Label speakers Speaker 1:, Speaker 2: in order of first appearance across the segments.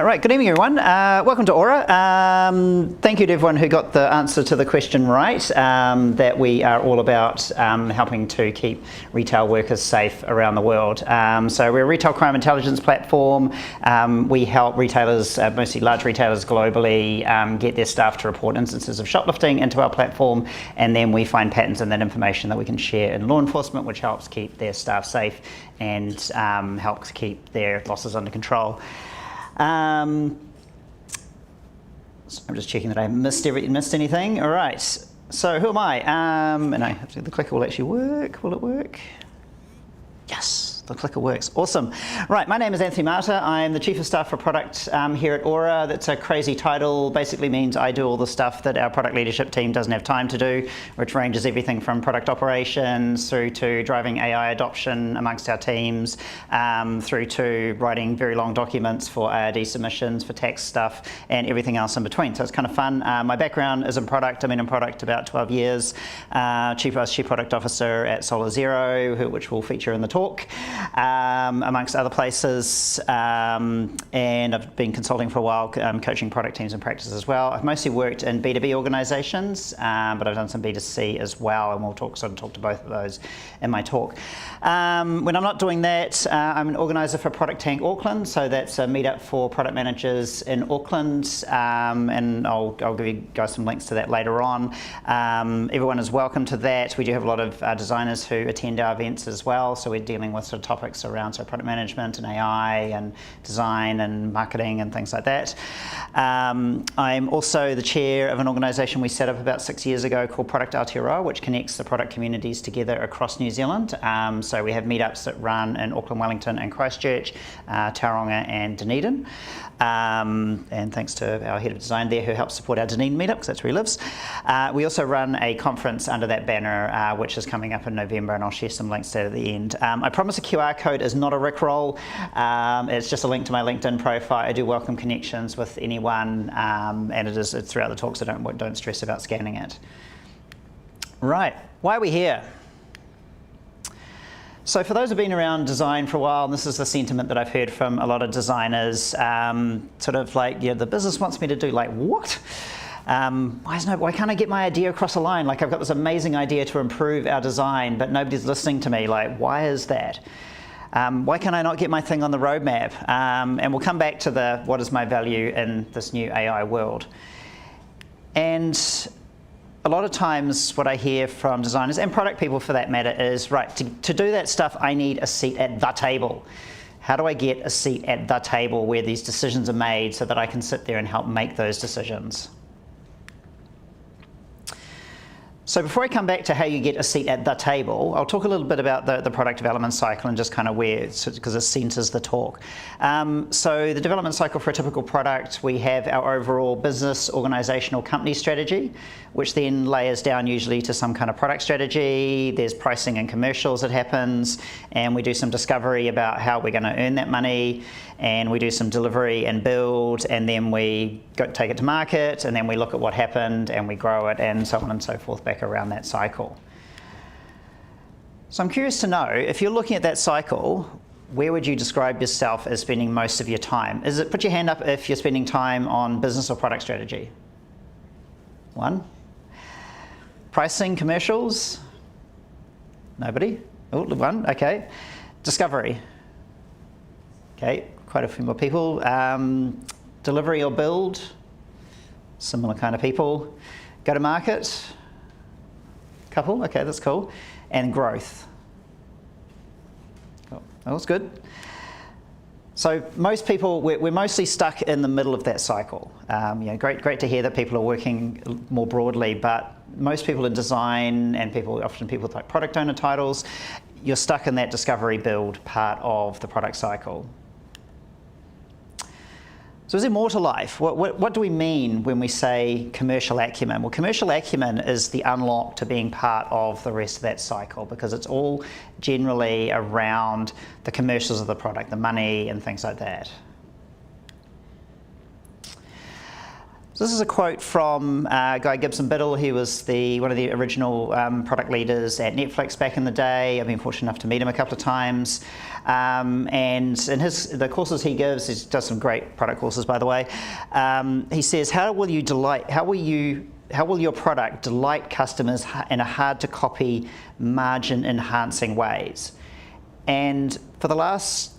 Speaker 1: Right, good evening everyone. Welcome to Auror. Thank you to everyone who got the answer to the question right, that we are all about helping to keep retail workers safe around the world. So we're a retail crime intelligence platform. We help retailers, mostly large retailers globally, get their staff to report instances of shoplifting into our platform, and then we find patterns in that information that we can share in law enforcement, which helps keep their staff safe and helps keep their losses under control. So I'm just checking that I haven't missed anything. All right, so who am I? And the clicker will actually work. Will it work? Yes, the clicker works. Awesome. Right, my name is Anthony Marta. I'm the Chief of Staff for Product here at Auror. That's a crazy title. Basically means I do all the stuff that our product leadership team doesn't have time to do, which ranges everything from product operations through to driving AI adoption amongst our teams, through to writing very long documents for ARD submissions, for tax stuff, and everything else in between. So it's kind of fun. My background is in product. I've been in product about 12 years. Chief Product Officer at Solar Zero, which will feature in the talk, amongst other places, and I've been consulting for a while, coaching product teams and practice as well. I've mostly worked in B2B organisations, but I've done some B2C as well, and we'll talk to both of those in my talk. When I'm not doing that, I'm an organiser for ProductTank Auckland, so that's a meetup for product managers in Auckland, and I'll give you guys some links to that later on. Everyone is welcome to that. We do have a lot of designers who attend our events as well, so we're dealing with sort of topics around product management and AI and design and marketing and things like that. I'm also the chair of an organisation we set up about 6 years ago called Product Aotearoa, which connects the product communities together across New Zealand. So we have meetups that run in Auckland, Wellington and Christchurch, Tauranga and Dunedin. And thanks to our head of design there who helps support our Dunedin meetup, because that's where he lives. We also run a conference under that banner, which is coming up in November, and I'll share some links to that at the end. I promise a QR code is not a rickroll. It's just a link to my LinkedIn profile. I do welcome connections with anyone, and it's throughout the talk, so don't stress about scanning it. Right, why are we here? So for those who've been around design for a while, and this is the sentiment that I've heard from a lot of designers, sort of like, yeah, the business wants me to do like what? Why can't I get my idea across the line? Like, I've got this amazing idea to improve our design, but nobody's listening to me. Like, why is that? Why can I not get my thing on the roadmap? And we'll come back to what is my value in this new AI world. And a lot of times what I hear from designers and product people for that matter is, right, to do that stuff, I need a seat at the table. How do I get a seat at the table where these decisions are made so that I can sit there and help make those decisions? So before I come back to how you get a seat at the table, I'll talk a little bit about the product development cycle and just kind of where, because it centers the talk. So the development cycle for a typical product, we have our overall business, organizational, company strategy, which then layers down usually to some kind of product strategy. There's pricing and commercials that happens, and we do some discovery about how we're going to earn that money, and we do some delivery and build, and then we take it to market, and then we look at what happened, and we grow it, and so on and so forth back around that cycle. So I'm curious to know, if you're looking at that cycle, where would you describe yourself as spending most of your time? Put your hand up if you're spending time on business or product strategy. One. Pricing, commercials? Nobody? Oh, one, okay. Discovery? Okay, quite a few more people. Delivery or build? Similar kind of people. Go to market? Couple, okay, that's cool. And growth. Oh, that was good. So most people, we're mostly stuck in the middle of that cycle. Great to hear that people are working more broadly, but most people in design and often people with like product owner titles, you're stuck in that discovery build part of the product cycle. So is there more to life? What do we mean when we say commercial acumen? Well, commercial acumen is the unlock to being part of the rest of that cycle, because it's all generally around the commercials of the product, the money and things like that. So this is a quote from Guy Gibson-Biddle. He was one of the original product leaders at Netflix back in the day. I've been fortunate enough to meet him a couple of times. And in the courses he gives, he does some great product courses, by the way. He says, how will your product delight customers in a hard-to-copy, margin-enhancing ways? And for the last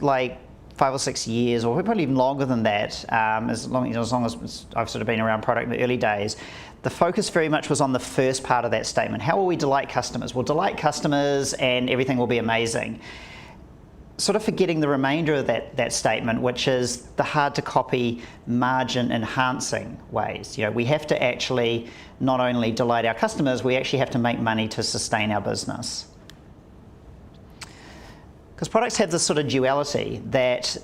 Speaker 1: 5 or 6 years, or probably even longer than that, as long as I've sort of been around product in the early days, the focus very much was on the first part of that statement. How will we delight customers? We'll delight customers and everything will be amazing. Sort of forgetting the remainder of that statement, which is the hard-to-copy, margin-enhancing ways. We have to actually not only delight our customers, we actually have to make money to sustain our business. Because products have this sort of duality that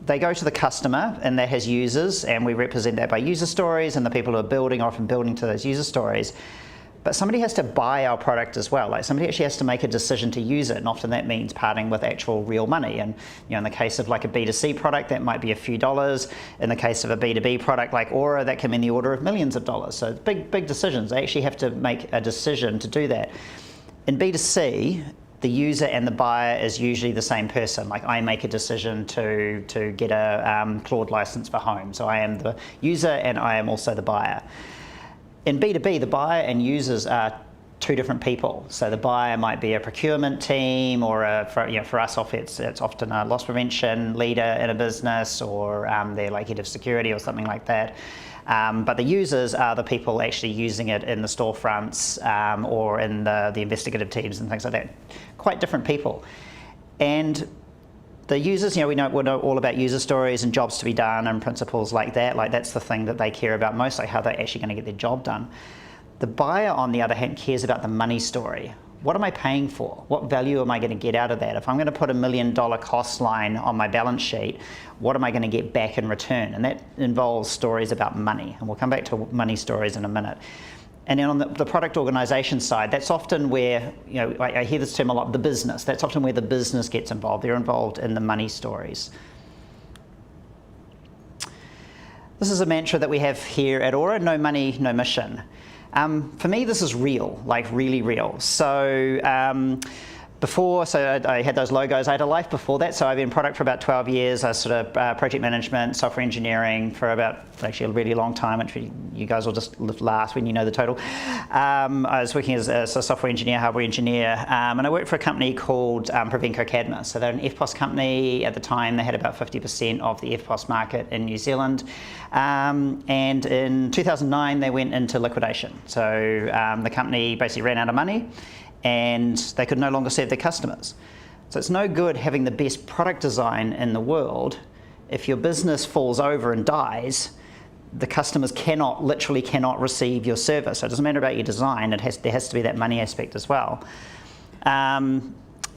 Speaker 1: they go to the customer, and that has users, and we represent that by user stories, and the people who are building are often building to those user stories. But somebody has to buy our product as well. Somebody actually has to make a decision to use it, and often that means parting with actual real money. And in the case of a B2C product, that might be a few dollars. In the case of a B2B product like Auror, that can be in the order of millions of dollars. So big decisions. They actually have to make a decision to do that. In B2C, the user and the buyer is usually the same person. I make a decision to get a Claude license for home. So I am the user and I am also the buyer. In B2B, the buyer and users are two different people. So the buyer might be a procurement team, or for us, it's often a loss prevention leader in a business, or they're head of security or something like that. But the users are the people actually using it in the storefronts or in the investigative teams and things like that. Quite different people. And the users, we know all about user stories and jobs to be done and principles like that. That's the thing that they care about most, how they're actually going to get their job done. The buyer, on the other hand, cares about the money story. What am I paying for? What value am I going to get out of that? If I'm going to put $1 million cost line on my balance sheet, what am I going to get back in return? And that involves stories about money. And we'll come back to money stories in a minute. And then on the product organization side, that's often where, I hear this term a lot, the business. That's often where the business gets involved. They're involved in the money stories. This is a mantra that we have here at Auror: no money, no mission. For me, this is real, really real. So I had those logos. I had a life before that, so I've been in product for about 12 years. I was sort of project management, software engineering for actually a really long time, which you guys will just laugh when you know the total. I was working as a software engineer, hardware engineer, and I worked for a company called Provenco Cadma. So they're an FPOS company. At the time, they had about 50% of the FPOS market in New Zealand. And in 2009, they went into liquidation. So the company basically ran out of money, and they could no longer serve their customers. So it's no good having the best product design in the world if your business falls over and dies. The customers literally cannot receive your service. So it doesn't matter about your design, there has to be that money aspect as well.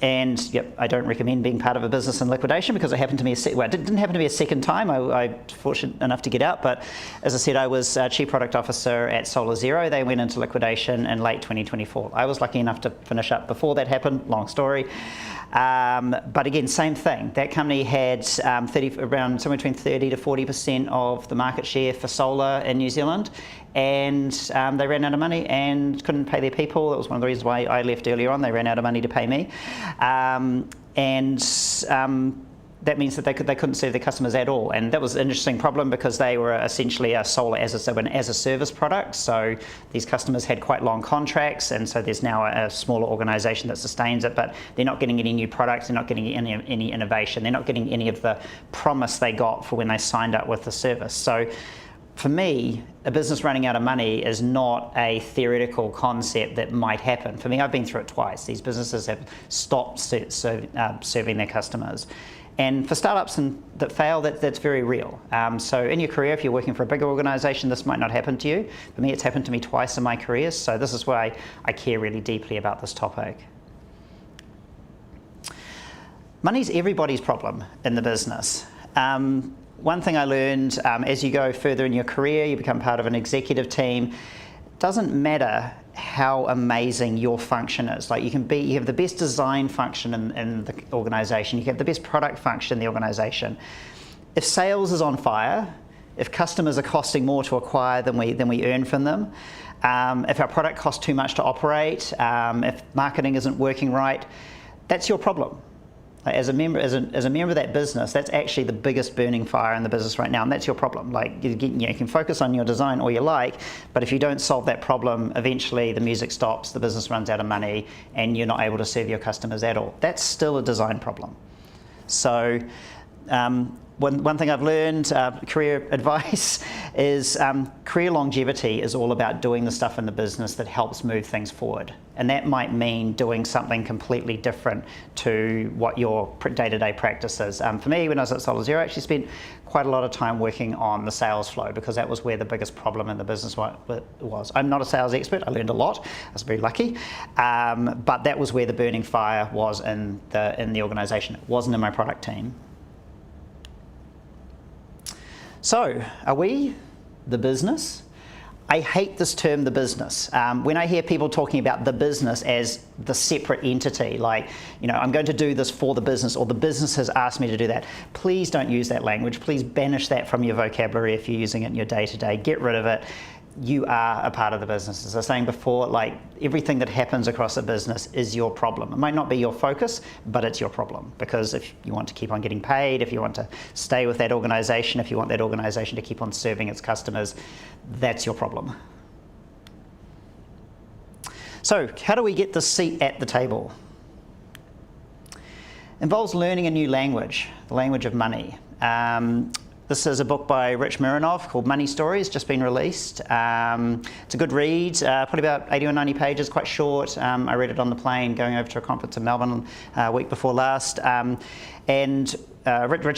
Speaker 1: And yep, I don't recommend being part of a business in liquidation, because it happened to me. It didn't happen to me a second time. I was fortunate enough to get out, but as I said, I was Chief Product Officer at Solar Zero. They went into liquidation in late 2024. I was lucky enough to finish up before that happened. Long story. But again, same thing. That company had around somewhere between 30 to 40% of the market share for solar in New Zealand, and they ran out of money and couldn't pay their people. That was one of the reasons why I left earlier on. They ran out of money to pay me, that means that they couldn't serve their customers at all. And that was an interesting problem, because they were essentially a solar as a service product. So these customers had quite long contracts, and so there's now a smaller organisation that sustains it, but they're not getting any new products, they're not getting any innovation, they're not getting any of the promise they got for when they signed up with the service. So for me, a business running out of money is not a theoretical concept that might happen. For me, I've been through it twice. These businesses have stopped serving their customers. And for startups that fail, that's very real. So in your career, if you're working for a bigger organisation, this might not happen to you. For me, it's happened to me twice in my career, so this is why I care really deeply about this topic. Money's everybody's problem in the business. One thing I learned, as you go further in your career, you become part of an executive team, it doesn't matter how amazing your function is. You have the best design function in the organisation, you have the best product function in the organisation. If sales is on fire, if customers are costing more to acquire than we earn from them, if our product costs too much to operate, if marketing isn't working right, that's your problem. Like as a member of that business, that's actually the biggest burning fire in the business right now, and that's your problem. Like you can focus on your design all you like, but if you don't solve that problem, eventually the music stops, the business runs out of money, and you're not able to serve your customers at all. That's still a design problem. So one thing I've learned, career advice, is career longevity is all about doing the stuff in the business that helps move things forward. And that might mean doing something completely different to what your day-to-day practice is. For me, when I was at SolarZero, I actually spent quite a lot of time working on the sales flow because that was where the biggest problem in the business was. I'm not a sales expert. I learned a lot. I was very lucky. But that was where the burning fire was in the organisation. It wasn't in my product team. So, are we the business? I hate this term, the business. When I hear people talking about the business as the separate entity, like, I'm going to do this for the business, or the business has asked me to do that, please don't use that language. Please banish that from your vocabulary if you're using it in your day-to-day. Get rid of it. You are a part of the business. As I was saying before, like everything that happens across a business is your problem. It might not be your focus, but it's your problem. Because if you want to keep on getting paid, if you want to stay with that organisation, if you want that organisation to keep on serving its customers, that's your problem. So how do we get the seat at the table? Involves learning a new language, the language of money. This is a book by Rich Mironov called Money Stories, just been released. It's a good read, probably about 80 or 90 pages, quite short. I read it on the plane going over to a conference in Melbourne week before last. Rich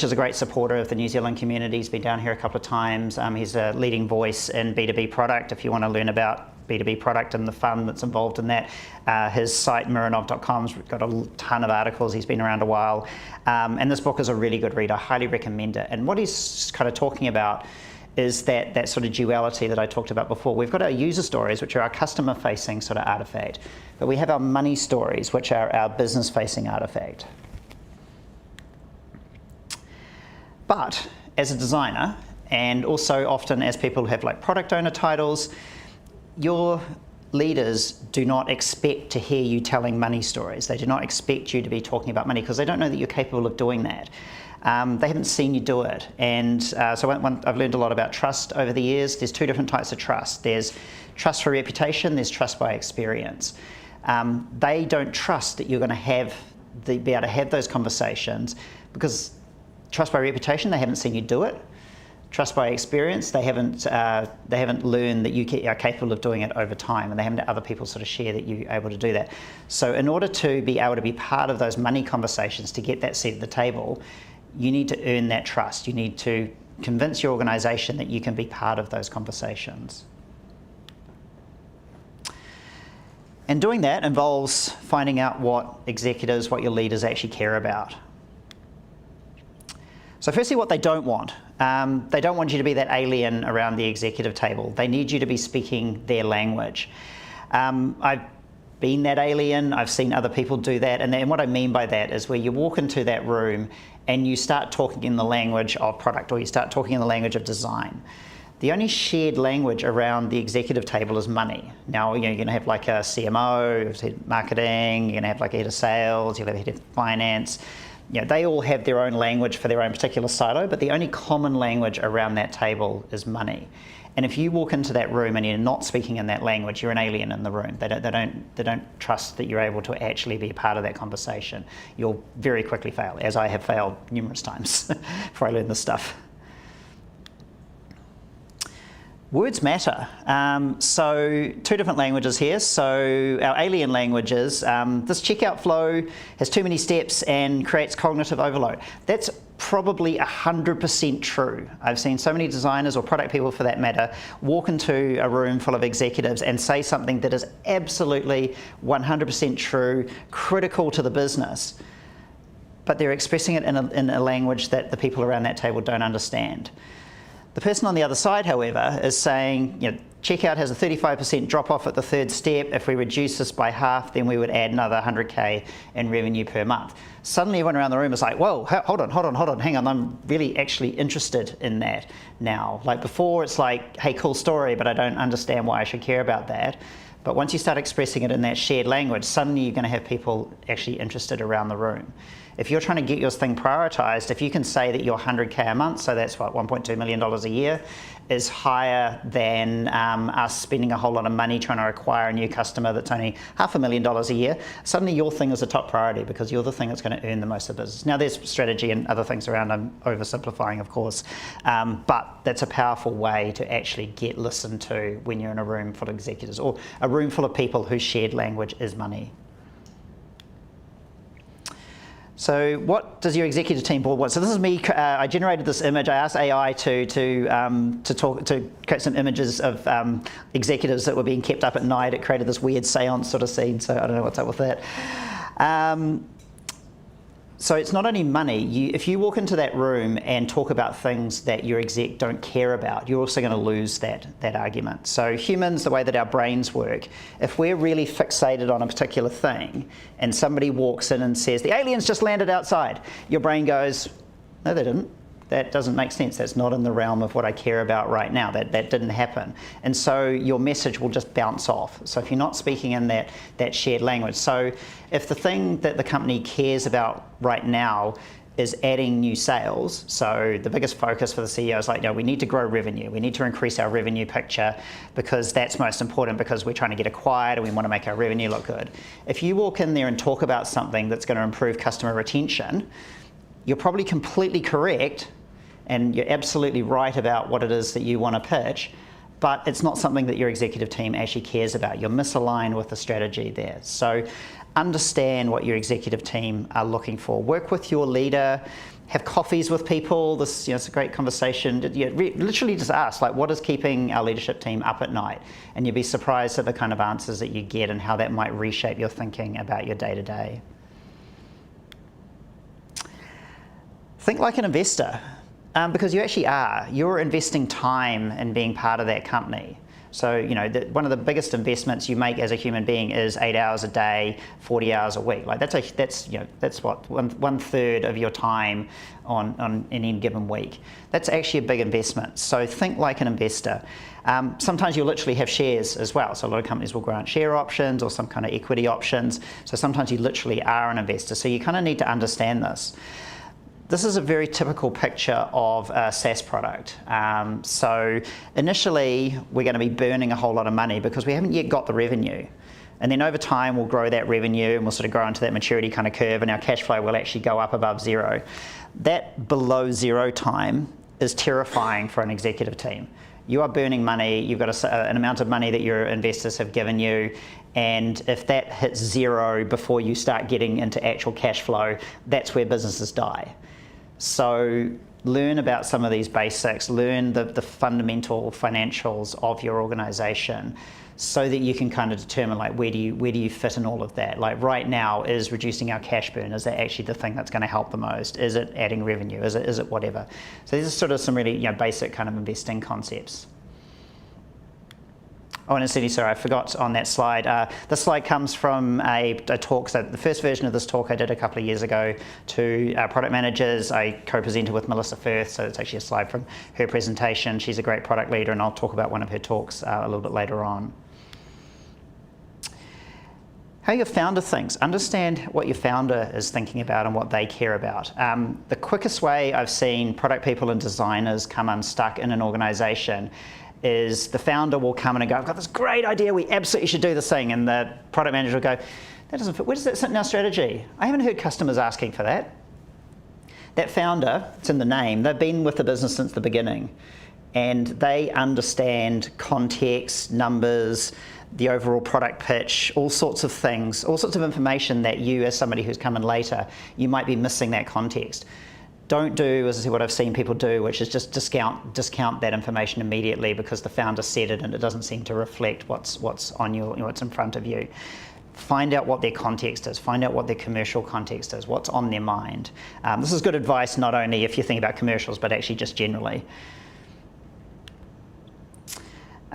Speaker 1: is a great supporter of the New Zealand community. He's been down here a couple of times. He's a leading voice in B2B product. If you want to learn about B2B product and the fun that's involved in that, his site mironov.com's got a ton of articles. He's been around a while. And this book is a really good read. I highly recommend it. And what he's kind of talking about is that sort of duality that I talked about before. We've got our user stories, which are our customer-facing sort of artifact. But we have our money stories, which are our business-facing artifact. But as a designer, and also often as people who have like product owner titles, your leaders do not expect to hear you telling money stories. They do not expect you to be talking about money because they don't know that you're capable of doing that. They haven't seen you do it. And so I've learned a lot about trust over the years. There's two different types of trust. There's trust for reputation, there's trust by experience. They don't trust that you're going to be able to have those conversations because trust by reputation, they haven't seen you do it. Trust by experience, they haven't learned that you are capable of doing it over time, and they haven't had other people sort of share that you're able to do that. So in order to be able to be part of those money conversations, to get that seat at the table, you need to earn that trust. You need to convince your organisation that you can be part of those conversations. And doing that involves finding out what executives, what your leaders actually care about. So firstly, what they don't want. They don't want you to be that alien around the executive table. They need you to be speaking their language. I've been that alien. I've seen other people do that. And what I mean by that is where you walk into that room and you start talking in the language of product, or you start talking in the language of design. The only shared language around the executive table is money. Now, you're going to have like a CMO, a head of marketing, you're going to have like a head of sales, you'll have a head of finance. They all have their own language for their own particular silo, but the only common language around that table is money. And if you walk into that room and you're not speaking in that language, you're an alien in the room. They don't trust that you're able to actually be a part of that conversation. You'll very quickly fail, as I have failed numerous times before I learned this stuff. Words matter. So two different languages here. So our alien languages, this checkout flow has too many steps and creates cognitive overload. That's probably 100% true. I've seen so many designers, or product people for that matter, walk into a room full of executives and say something that is absolutely 100% true, critical to the business, but they're expressing it in a language that the people around that table don't understand. The person on the other side, however, is saying, Checkout has a 35% drop off at the third step. If we reduce this by half, then we would add another 100K in revenue per month. Suddenly everyone around the room is like, whoa, hold on, hang on, I'm really actually interested in that now. Like before it's like, hey, cool story, but I don't understand why I should care about that. But once you start expressing it in that shared language, suddenly you're going to have people actually interested around the room. If you're trying to get your thing prioritized, if you can say that your 100K a month, so that's what, $1.2 million a year, is higher than us spending a whole lot of money trying to acquire a new customer that's only $500,000 a year, suddenly your thing is a top priority because you're the thing that's going to earn the most of the business. Now there's strategy and other things around, I'm oversimplifying of course, but that's a powerful way to actually get listened to when you're in a room full of executives or a room full of people whose shared language is money. So what does your executive team board want? So this is me, I generated this image. I asked AI to create some images of executives that were being kept up at night. It created this weird seance sort of scene, so I don't know what's up with that. So it's not only money. If you walk into that room and talk about things that your exec don't care about, you're also going to lose that argument. So humans, the way that our brains work, if we're really fixated on a particular thing and somebody walks in and says, the aliens just landed outside, your brain goes, no, they didn't. That doesn't make sense. That's not in the realm of what I care about right now. That didn't happen. And so your message will just bounce off. So if you're not speaking in that shared language. So if the thing that the company cares about right now is adding new sales, so the biggest focus for the CEO is like, no, we need to grow revenue. We need to increase our revenue picture because that's most important because we're trying to get acquired and we want to make our revenue look good. If you walk in there and talk about something that's going to improve customer retention, you're probably completely correct and you're absolutely right about what it is that you want to pitch, but it's not something that your executive team actually cares about. You're misaligned with the strategy there. So understand what your executive team are looking for. Work with your leader, have coffees with people. This, it's a great conversation. Literally just ask, like, what is keeping our leadership team up at night? And you'd be surprised at the kind of answers that you get and how that might reshape your thinking about your day-to-day. Think like an investor, because you actually are. You're investing time in being part of that company. So, one of the biggest investments you make as a human being is 8 hours a day, 40 hours a week. Like that's what, one third of your time on any given week. That's actually a big investment. So think like an investor. Sometimes you'll literally have shares as well. So a lot of companies will grant share options or some kind of equity options. So sometimes you literally are an investor. So you kind of need to understand this. This is a very typical picture of a SaaS product. So initially, we're going to be burning a whole lot of money because we haven't yet got the revenue. And then over time, we'll grow that revenue and we'll sort of grow into that maturity kind of curve and our cash flow will actually go up above zero. That below zero time is terrifying for an executive team. You are burning money, you've got an amount of money that your investors have given you, and if that hits zero before you start getting into actual cash flow, that's where businesses die. So learn about some of these basics, learn the fundamental financials of your organization so that you can kind of determine like where do you fit in all of that. Like right now, is reducing our cash burn, is that actually the thing that's going to help the most? Is it adding revenue? Is it whatever? So these are sort of some really basic kind of investing concepts. Oh, and incidentally, sorry, I forgot on that slide. This slide comes from a talk. So the first version of this talk I did a couple of years ago to product managers. I co-presented with Melissa Firth, so it's actually a slide from her presentation. She's a great product leader, and I'll talk about one of her talks a little bit later on. How your founder thinks. Understand what your founder is thinking about and what they care about. The quickest way I've seen product people and designers come unstuck in an organization is the founder will come in and go, I've got this great idea, we absolutely should do this thing. And the product manager will go, that doesn't fit, where does that sit in our strategy? I haven't heard customers asking for that. That founder, it's in the name, they've been with the business since the beginning. And they understand context, numbers, the overall product pitch, all sorts of things, all sorts of information that you, as somebody who's come in later, you might be missing that context. Don't do, as I said, what I've seen people do, which is just discount that information immediately because the founder said it and it doesn't seem to reflect what's on what's in front of you. Find out what their context is. Find out what their commercial context is. What's on their mind. This is good advice not only if you think about commercials, but actually just generally.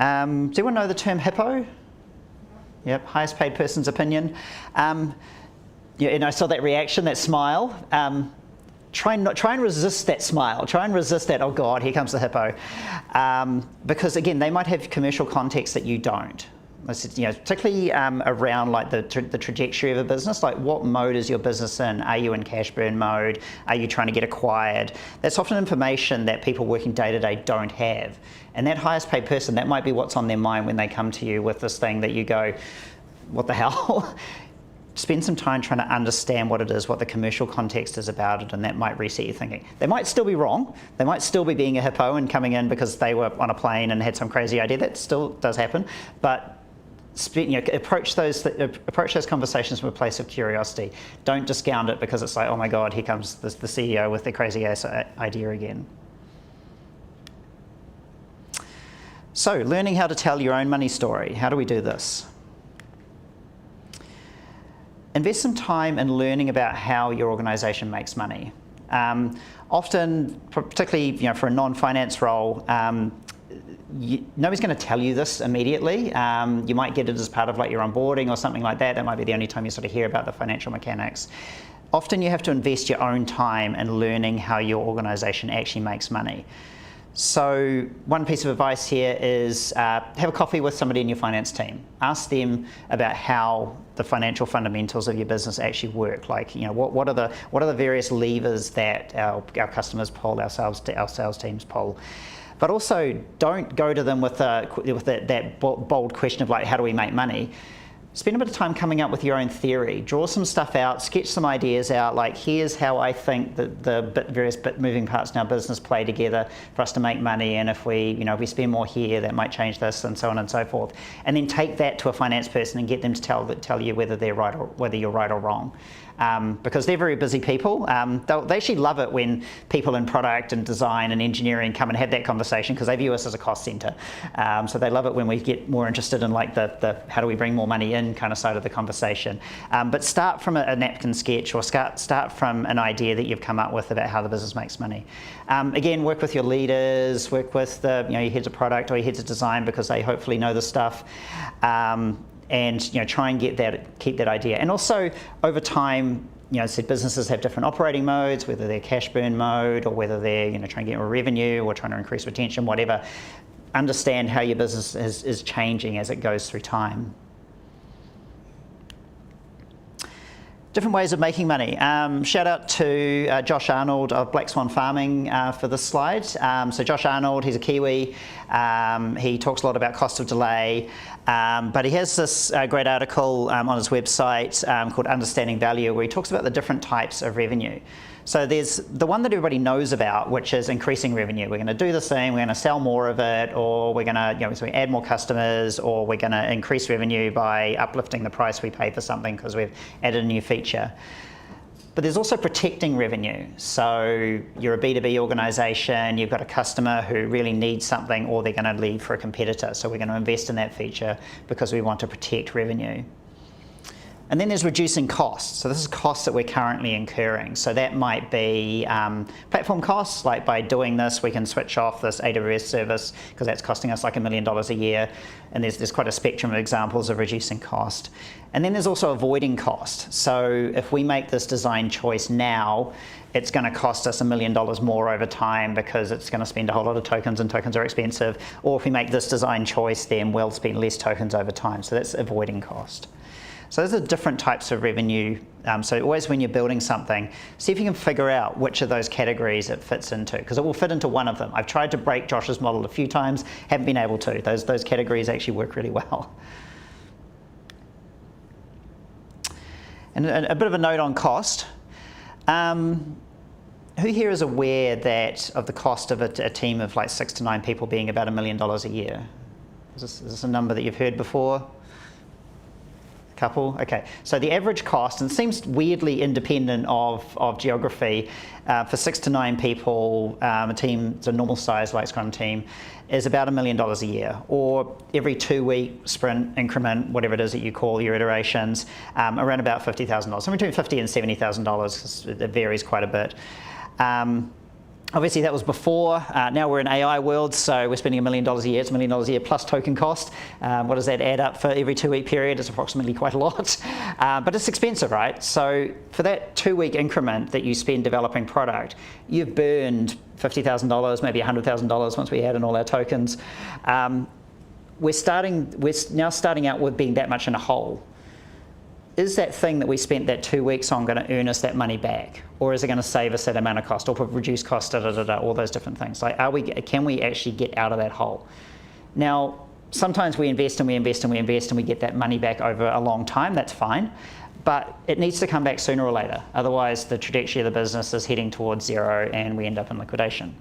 Speaker 1: Does anyone know the term hippo? Yep, highest paid person's opinion. Yeah, and I saw that reaction, that smile. Try and resist that smile. Try and resist that, oh God, here comes the hippo. Because again, they might have commercial context that you don't. Particularly around like the trajectory of a business, like what mode is your business in? Are you in cash burn mode? Are you trying to get acquired? That's often information that people working day to day don't have. And that highest paid person, that might be what's on their mind when they come to you with this thing that you go, what the hell? Spend some time trying to understand what it is, what the commercial context is about it, and that might reset your thinking. They might still be wrong. They might still be being a hippo and coming in because they were on a plane and had some crazy idea. That still does happen. But approach those conversations from a place of curiosity. Don't discount it because it's like, oh my God, here comes the CEO with their crazy ass idea again. So, learning how to tell your own money story. How do we do this? Invest some time in learning about how your organisation makes money. Often, particularly for a non-finance role, nobody's going to tell you this immediately. You might get it as part of like your onboarding or something like that. That might be the only time you sort of hear about the financial mechanics. Often you have to invest your own time in learning how your organisation actually makes money. So one piece of advice here is have a coffee with somebody in your finance team. Ask them about how the financial fundamentals of your business actually work. Like, what are the various levers that our customers pull, our sales teams pull. But also, don't go to them with that bold question of like, how do we make money? Spend a bit of time coming up with your own theory. Draw some stuff out, sketch some ideas out, like here's how I think that the various moving parts in our business play together for us to make money, and if we spend more here, that might change this, and so on and so forth. And then take that to a finance person and get them to tell you whether they're right or whether you're right or wrong. Because they're very busy people. They actually love it when people in product and design and engineering come and have that conversation because they view us as a cost center. So they love it when we get more interested in like the how do we bring more money in kind of side of the conversation. But start from a napkin sketch or start from an idea that you've come up with about how the business makes money. Again, work with your leaders, work with your heads of product or your heads of design because they hopefully know the stuff. And try and keep that idea. And also over time, businesses have different operating modes, whether they're cash burn mode or whether they're trying to get more revenue or trying to increase retention, whatever. Understand how your business is changing as it goes through time. Different ways of making money. Shout out to Josh Arnold of Black Swan Farming for this slide. So Josh Arnold, he's a Kiwi. He talks a lot about cost of delay, but he has this great article on his website called Understanding Value, where he talks about the different types of revenue. So there's the one that everybody knows about, which is increasing revenue. We're going to do this thing, we're going to sell more of it, or we're going to so we add more customers, or we're going to increase revenue by uplifting the price we pay for something because we've added a new feature. But there's also protecting revenue. So you're a B2B organisation, you've got a customer who really needs something, or they're going to leave for a competitor. So we're going to invest in that feature because we want to protect revenue. And then there's reducing costs. So this is costs that we're currently incurring. So that might be platform costs, like by doing this, we can switch off this AWS service because that's costing us like $1 million a year. And there's quite a spectrum of examples of reducing cost. And then there's also avoiding cost. So if we make this design choice now, it's going to cost us $1 million more over time because it's going to spend a whole lot of tokens and tokens are expensive. Or if we make this design choice, then we'll spend less tokens over time. So that's avoiding cost. So those are different types of revenue. So always when you're building something, see if you can figure out which of those categories it fits into, because it will fit into one of them. I've tried to break Josh's model a few times, haven't been able to. Those categories actually work really well. And a bit of a note on cost. Who here is aware of the cost of a team of like 6 to 9 people being about $1 million a year? Is this a number that you've heard before? Couple? Okay, so the average cost, and it seems weirdly independent of geography, for 6 to 9 people, a team, it's a normal size like Scrum team, is about $1 million a year, or every 2-week sprint increment, whatever it is that you call your iterations, around about $50,000. So between $50,000 and $70,000, it varies quite a bit. Obviously, that was before. Now we're in AI world, so we're spending $1 million a year. It's $1 million a year plus token cost. What does that add up for every 2-week period? It's approximately quite a lot. But it's expensive, right? So for that 2-week increment that you spend developing product, you've burned $50,000, maybe $100,000 once we add in all our tokens. We're now starting out with being that much in a hole. Is that thing that we spent that 2 weeks on going to earn us that money back? Or is it going to save us that amount of cost or reduce cost, all those different things? Like, can we actually get out of that hole? Now, sometimes we invest and we invest and we invest and we get that money back over a long time, that's fine. But it needs to come back sooner or later. Otherwise, the trajectory of the business is heading towards zero and we end up in liquidation.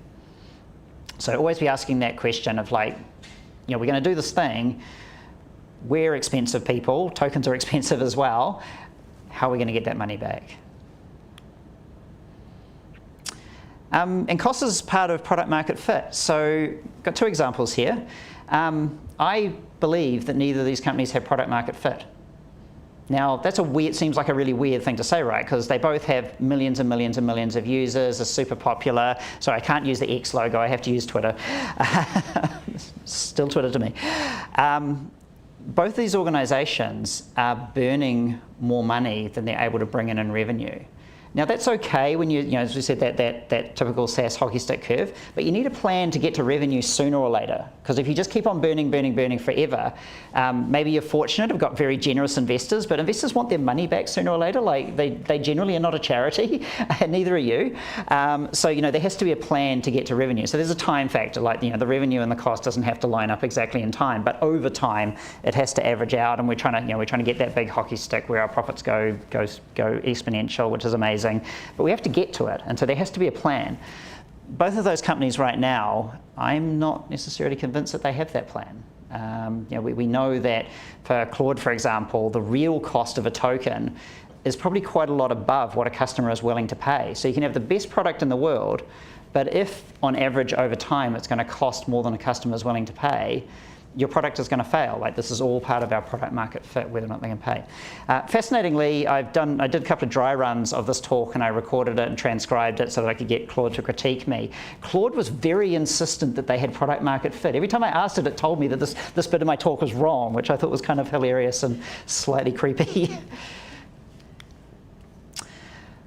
Speaker 1: So always be asking that question of like, we're going to do this thing. We're expensive people, tokens are expensive as well. How are we going to get that money back? And cost is part of product market fit. So got 2 examples here. I believe that neither of these companies have product market fit. Now that's seems like a really weird thing to say, right? Because they both have millions and millions and millions of users, are super popular. So I can't use the X logo, I have to use Twitter. Still Twitter to me. Both these organisations are burning more money than they're able to bring in revenue. Now that's okay when as we said, that typical SaaS hockey stick curve, but you need a plan to get to revenue sooner or later. Because if you just keep on burning forever, maybe you're fortunate, have got very generous investors, but investors want their money back sooner or later. Like they generally are not a charity, and neither are you. So there has to be a plan to get to revenue. So there's a time factor, like the revenue and the cost doesn't have to line up exactly in time, but over time it has to average out, and we're trying to get that big hockey stick where our profits go exponential, which is amazing. But we have to get to it, and so there has to be a plan. Both of those companies right now, I'm not necessarily convinced that they have that plan. We know that for Claude, for example, the real cost of a token is probably quite a lot above what a customer is willing to pay. So you can have the best product in the world, but if on average over time it's going to cost more than a customer is willing to pay, your product is going to fail. Like, this is all part of our product market fit, whether or not they can pay. Fascinatingly, I did a couple of dry runs of this talk, and I recorded it and transcribed it so that I could get Claude to critique me. Claude was very insistent that they had product market fit. Every time I asked it, it told me that this bit of my talk was wrong, which I thought was kind of hilarious and slightly creepy.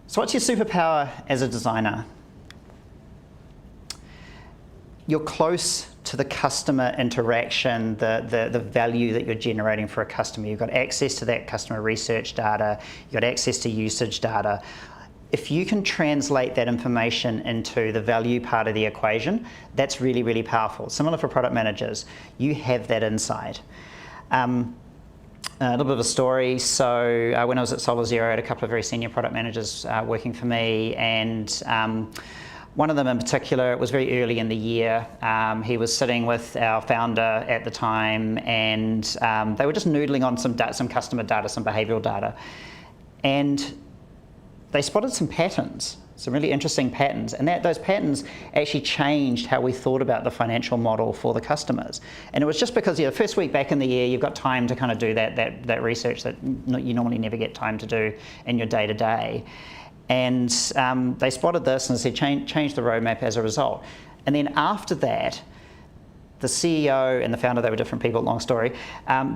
Speaker 1: So what's your superpower as a designer? You're close to the customer interaction, the value that you're generating for a customer. You've got access to that customer research data, you've got access to usage data. If you can translate that information into the value part of the equation, that's really, really powerful. Similar for product managers, you have that insight. A little bit of a story. So when I was at SolarZero, I had a couple of very senior product managers working for me, and one of them in particular, it was very early in the year. He was sitting with our founder at the time, and they were just noodling on some customer data, some behavioural data. And they spotted some patterns, some really interesting patterns. And those patterns actually changed how we thought about the financial model for the customers. And it was just because the first week back in the year, you've got time to kind of do that research that you normally never get time to do in your day-to-day. And they spotted this and said, change the roadmap as a result. And then after that, the CEO and the founder, they were different people, long story,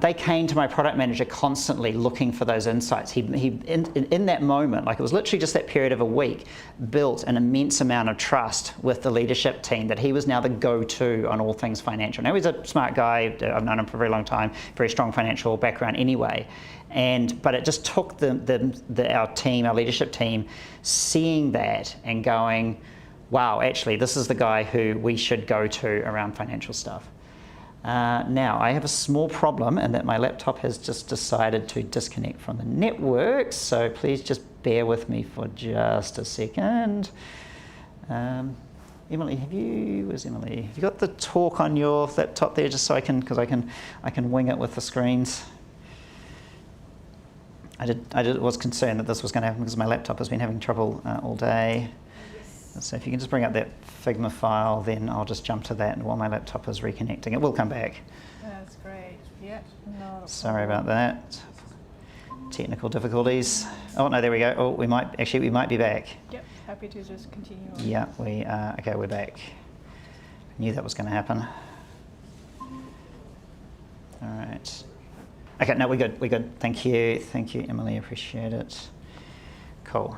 Speaker 1: they came to my product manager constantly looking for those insights. He in that moment, like it was literally just that period of a week, built an immense amount of trust with the leadership team that he was now the go-to on all things financial. Now, he's a smart guy. I've known him for a very long time, very strong financial background anyway. But it just took our team, our leadership team, seeing that and going, wow, actually, this is the guy who we should go to around financial stuff. Now, I have a small problem in that my laptop has just decided to disconnect from the network, so please just bear with me for just a second. Emily, where's Emily? Have you got the talk on your laptop there, just so because I can wing it with the screens? I was concerned that this was going to happen because my laptop has been having trouble all day. So if you can just bring up that Figma file, then I'll just jump to that while my laptop is reconnecting. It will come back.
Speaker 2: That's great. Yeah.
Speaker 1: Sorry about that. Technical difficulties. Oh no, there we go. Oh, we might be back.
Speaker 2: Yep. happy to just continue on.
Speaker 1: Yeah, we are. Okay, we're back. I knew that was going to happen. All right. Okay, no, we're good. We're good. Thank you, Emily. Appreciate it. Cool.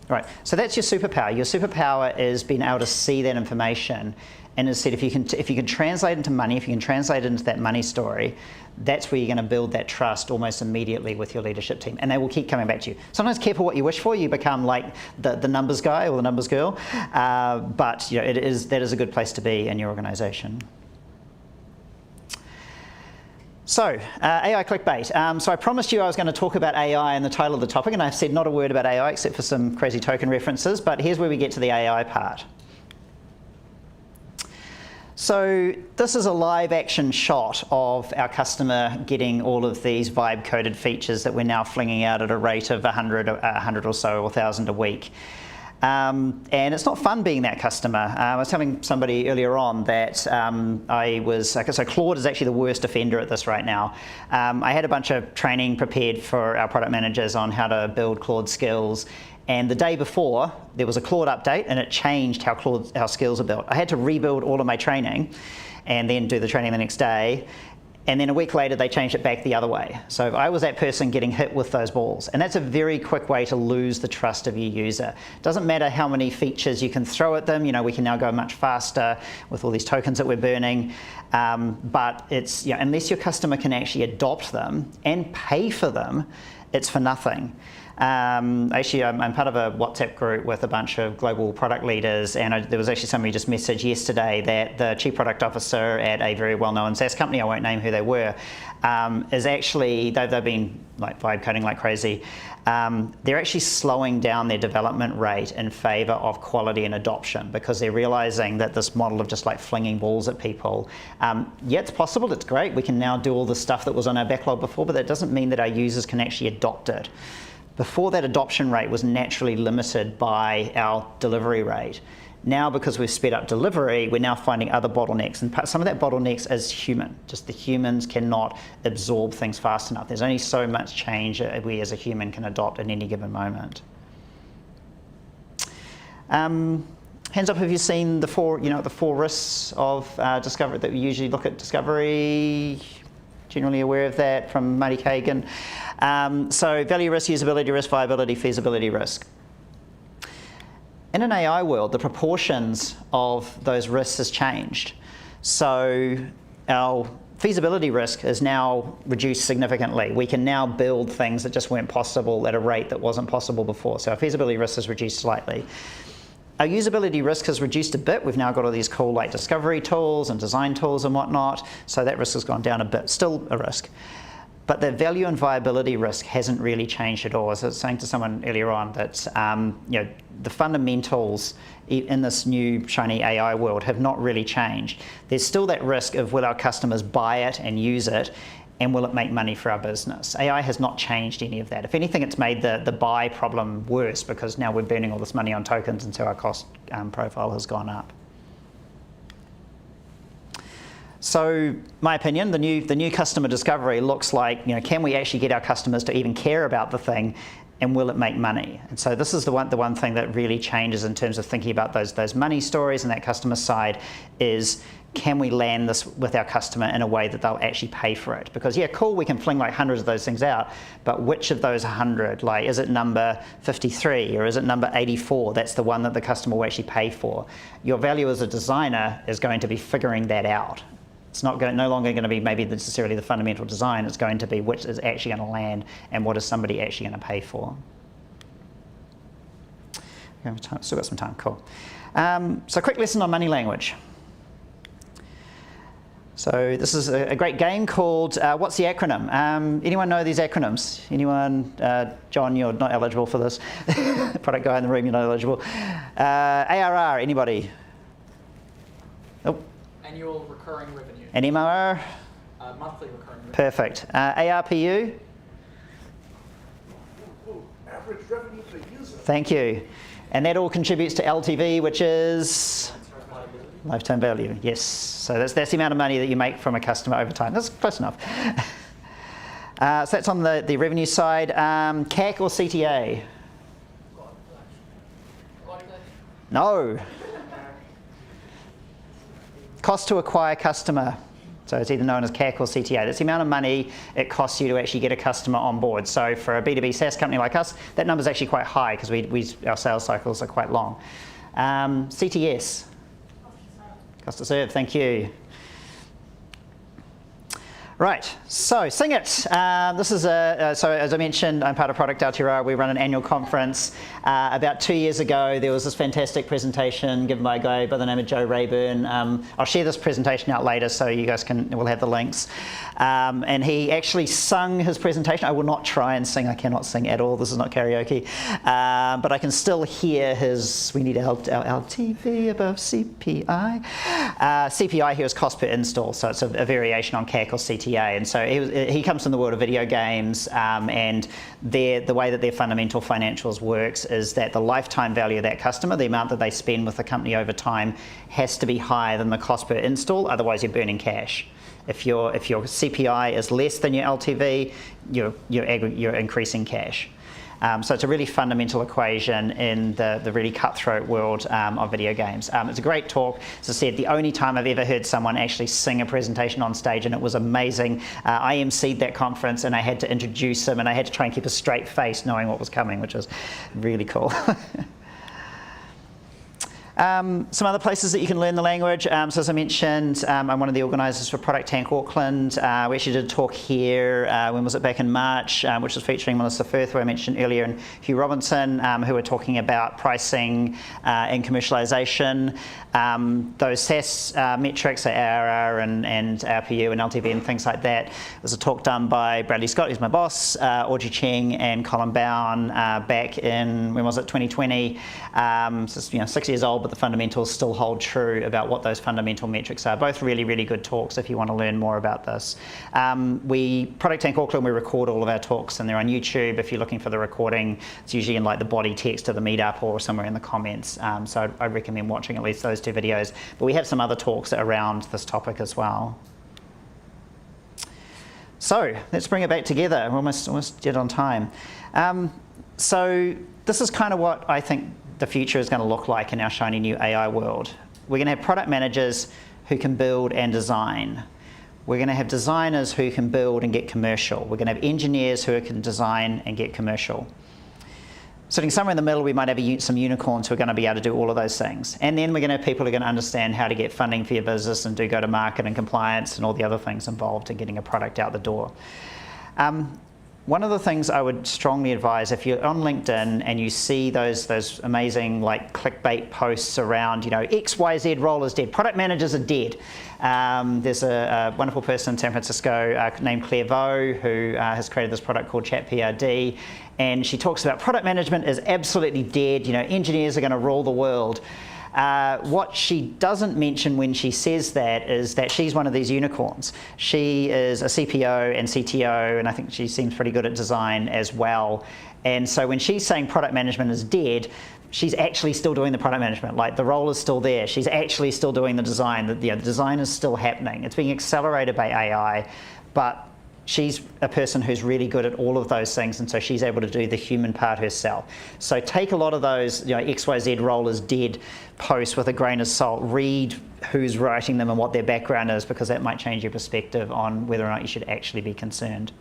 Speaker 1: All right. So that's your superpower. Your superpower is being able to see that information, and as I said, if you can translate into money, if you can translate it into that money story, that's where you're going to build that trust almost immediately with your leadership team, and they will keep coming back to you. Sometimes careful what you wish for, you become like the numbers guy or the numbers girl, but you know, that is a good place to be in your organisation. So, AI clickbait. So I promised you I was going to talk about AI in the title of the topic, and I've said not a word about AI except for some crazy token references, but here's where we get to the AI part. So this is a live action shot of our customer getting all of these vibe coded features that we're now flinging out at a rate of 100 or so, or 1,000 a week. And it's not fun being that customer. I was telling somebody earlier on that so Claude is actually the worst offender at this right now. I had a bunch of training prepared for our product managers on how to build Claude skills. And the day before, there was a Claude update, and it changed how skills are built. I had to rebuild all of my training and then do the training the next day. And then a week later, they changed it back the other way. So I was that person getting hit with those balls. And that's a very quick way to lose the trust of your user. It doesn't matter how many features you can throw at them. You know, we can now go much faster with all these tokens that we're burning. But it's, you know, unless your customer can actually adopt them and pay for them, it's for nothing. Actually, I'm part of a WhatsApp group with a bunch of global product leaders, and there was actually somebody just messaged yesterday that the Chief Product Officer at a very well-known SaaS company, I won't name who they were, is actually, they've been like vibe coding like crazy, they're actually slowing down their development rate in favour of quality and adoption because they're realising that this model of just like flinging balls at people, yeah, it's possible, it's great, we can now do all the stuff that was on our backlog before, but that doesn't mean that our users can actually adopt it. Before, that adoption rate was naturally limited by our delivery rate. Now, because we've sped up delivery, we're now finding other bottlenecks, and some of that bottlenecks is human. Just the humans cannot absorb things fast enough. There's only so much change that we as a human can adopt at any given moment. Hands up, have you seen the four risks of discovery that we usually look at discovery? Generally aware of that from Marty Kagan. So value risk, usability risk, viability, feasibility risk. In an AI world, the proportions of those risks has changed. So our feasibility risk is now reduced significantly. We can now build things that just weren't possible at a rate that wasn't possible before. So our feasibility risk has reduced slightly. Our usability risk has reduced a bit. We've now got all these cool like discovery tools and design tools and whatnot. So that risk has gone down a bit, still a risk. But the value and viability risk hasn't really changed at all. As I was saying to someone earlier on that the fundamentals in this new shiny AI world have not really changed. There's still that risk of will our customers buy it and use it, and will it make money for our business? AI has not changed any of that. If anything, it's made the buy problem worse because now we're burning all this money on tokens and so our cost profile has gone up. So my opinion, the new customer discovery looks like, can we actually get our customers to even care about the thing, and will it make money? And so this is the one thing that really changes in terms of thinking about those money stories and that customer side is, can we land this with our customer in a way that they'll actually pay for it? Because yeah, cool, we can fling like hundreds of those things out, but which of those 100, like is it number 53 or is it number 84? That's the one that the customer will actually pay for. Your value as a designer is going to be figuring that out. It's no longer going to be maybe necessarily the fundamental design, it's going to be which is actually going to land and what is somebody actually going to pay for. Still got some time, cool. So quick lesson on money language. So this is a great game called, what's the acronym? Anyone know these acronyms? Anyone? John, you're not eligible for this. Product guy in the room, you're not eligible. ARR, anybody? Oh.
Speaker 3: Annual recurring revenue.
Speaker 1: And MRR?
Speaker 3: Monthly recurring revenue.
Speaker 1: Perfect. ARPU?
Speaker 4: Average revenue per user.
Speaker 1: Thank you. And that all contributes to LTV, which is? Lifetime value, yes. So that's the amount of money that you make from a customer over time. That's close enough. So that's on the revenue side. CAC or CTA? No. Cost to acquire customer. So it's either known as CAC or CTA. That's the amount of money it costs you to actually get a customer on board. So for a B2B SaaS company like us, that number is actually quite high because our sales cycles are quite long. CTS. Cost to serve, thank you. Right, so sing it. This is so as I mentioned, I'm part of Product Aotearoa. We run an annual conference. About 2 years ago, there was this fantastic presentation given by a guy by the name of Joe Rayburn. I'll share this presentation out later so you guys we'll have the links. And he actually sung his presentation. I will not try and sing. I cannot sing at all. This is not karaoke. But I can still hear his, we need LTV above CPI. CPI here is cost per install, so it's a variation on CAC or CTA. And so he comes from the world of video games, and the way that their fundamental financials works is that the lifetime value of that customer, the amount that they spend with the company over time, has to be higher than the cost per install, otherwise you're burning cash. If your CPI is less than your LTV, you're increasing cash. So it's a really fundamental equation in the really cutthroat world of video games. It's a great talk. As I said, the only time I've ever heard someone actually sing a presentation on stage, and it was amazing. I emceed that conference, and I had to introduce him, and I had to try and keep a straight face knowing what was coming, which was really cool. Some other places that you can learn the language. So as I mentioned, I'm one of the organisers for ProductTank Auckland. We actually did a talk here, when was it, back in March, which was featuring Melissa Firth, who I mentioned earlier, and Hugh Robinson, who were talking about pricing and commercialisation. Those SaaS metrics, so ARR and RPU and LTV and things like that. There's a talk done by Bradley Scott, who's my boss, Audrey Cheng and Colin Bowen back in, when was it, 2020. So 6 years old, but the fundamentals still hold true about what those fundamental metrics are. Both really, really good talks if you want to learn more about this. ProductTank Auckland, we record all of our talks, and they're on YouTube. If you're looking for the recording, it's usually in like the body text of the meetup or somewhere in the comments. So I recommend watching at least those 2 videos. But we have some other talks around this topic as well. So let's bring it back together. We're almost dead on time. So this is kind of what I think the future is going to look like in our shiny new AI world. We're going to have product managers who can build and design. We're going to have designers who can build and get commercial. We're going to have engineers who can design and get commercial. Sitting somewhere in the middle, we might have some unicorns who are going to be able to do all of those things. And then we're going to have people who are going to understand how to get funding for your business and do go-to-market and compliance and all the other things involved in getting a product out the door. One of the things I would strongly advise, if you're on LinkedIn and you see those amazing like clickbait posts around, XYZ role is dead, product managers are dead. There's a wonderful person in San Francisco named Claire Vo who has created this product called ChatPRD, and she talks about product management is absolutely dead. Engineers are going to rule the world. What she doesn't mention when she says that is that she's one of these unicorns. She is a CPO and CTO, and I think she seems pretty good at design as well. And so when she's saying product management is dead, she's actually still doing the product management. Like, the role is still there. She's actually still doing the design. The design is still happening. It's being accelerated by AI, but she's a person who's really good at all of those things, and so she's able to do the human part herself. So take a lot of those XYZ role is dead posts with a grain of salt. Read who's writing them and what their background is, because that might change your perspective on whether or not you should actually be concerned.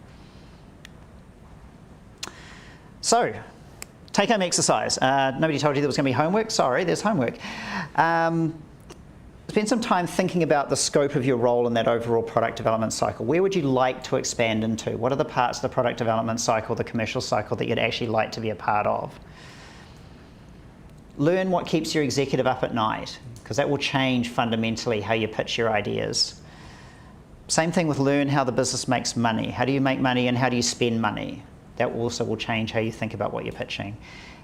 Speaker 1: So, take-home exercise. Nobody told you there was going to be homework? Sorry, there's homework. Spend some time thinking about the scope of your role in that overall product development cycle. Where would you like to expand into? What are the parts of the product development cycle, the commercial cycle, that you'd actually like to be a part of? Learn what keeps your executive up at night, because that will change fundamentally how you pitch your ideas. Same thing with learn how the business makes money. How do you make money and how do you spend money? That also will change how you think about what you're pitching.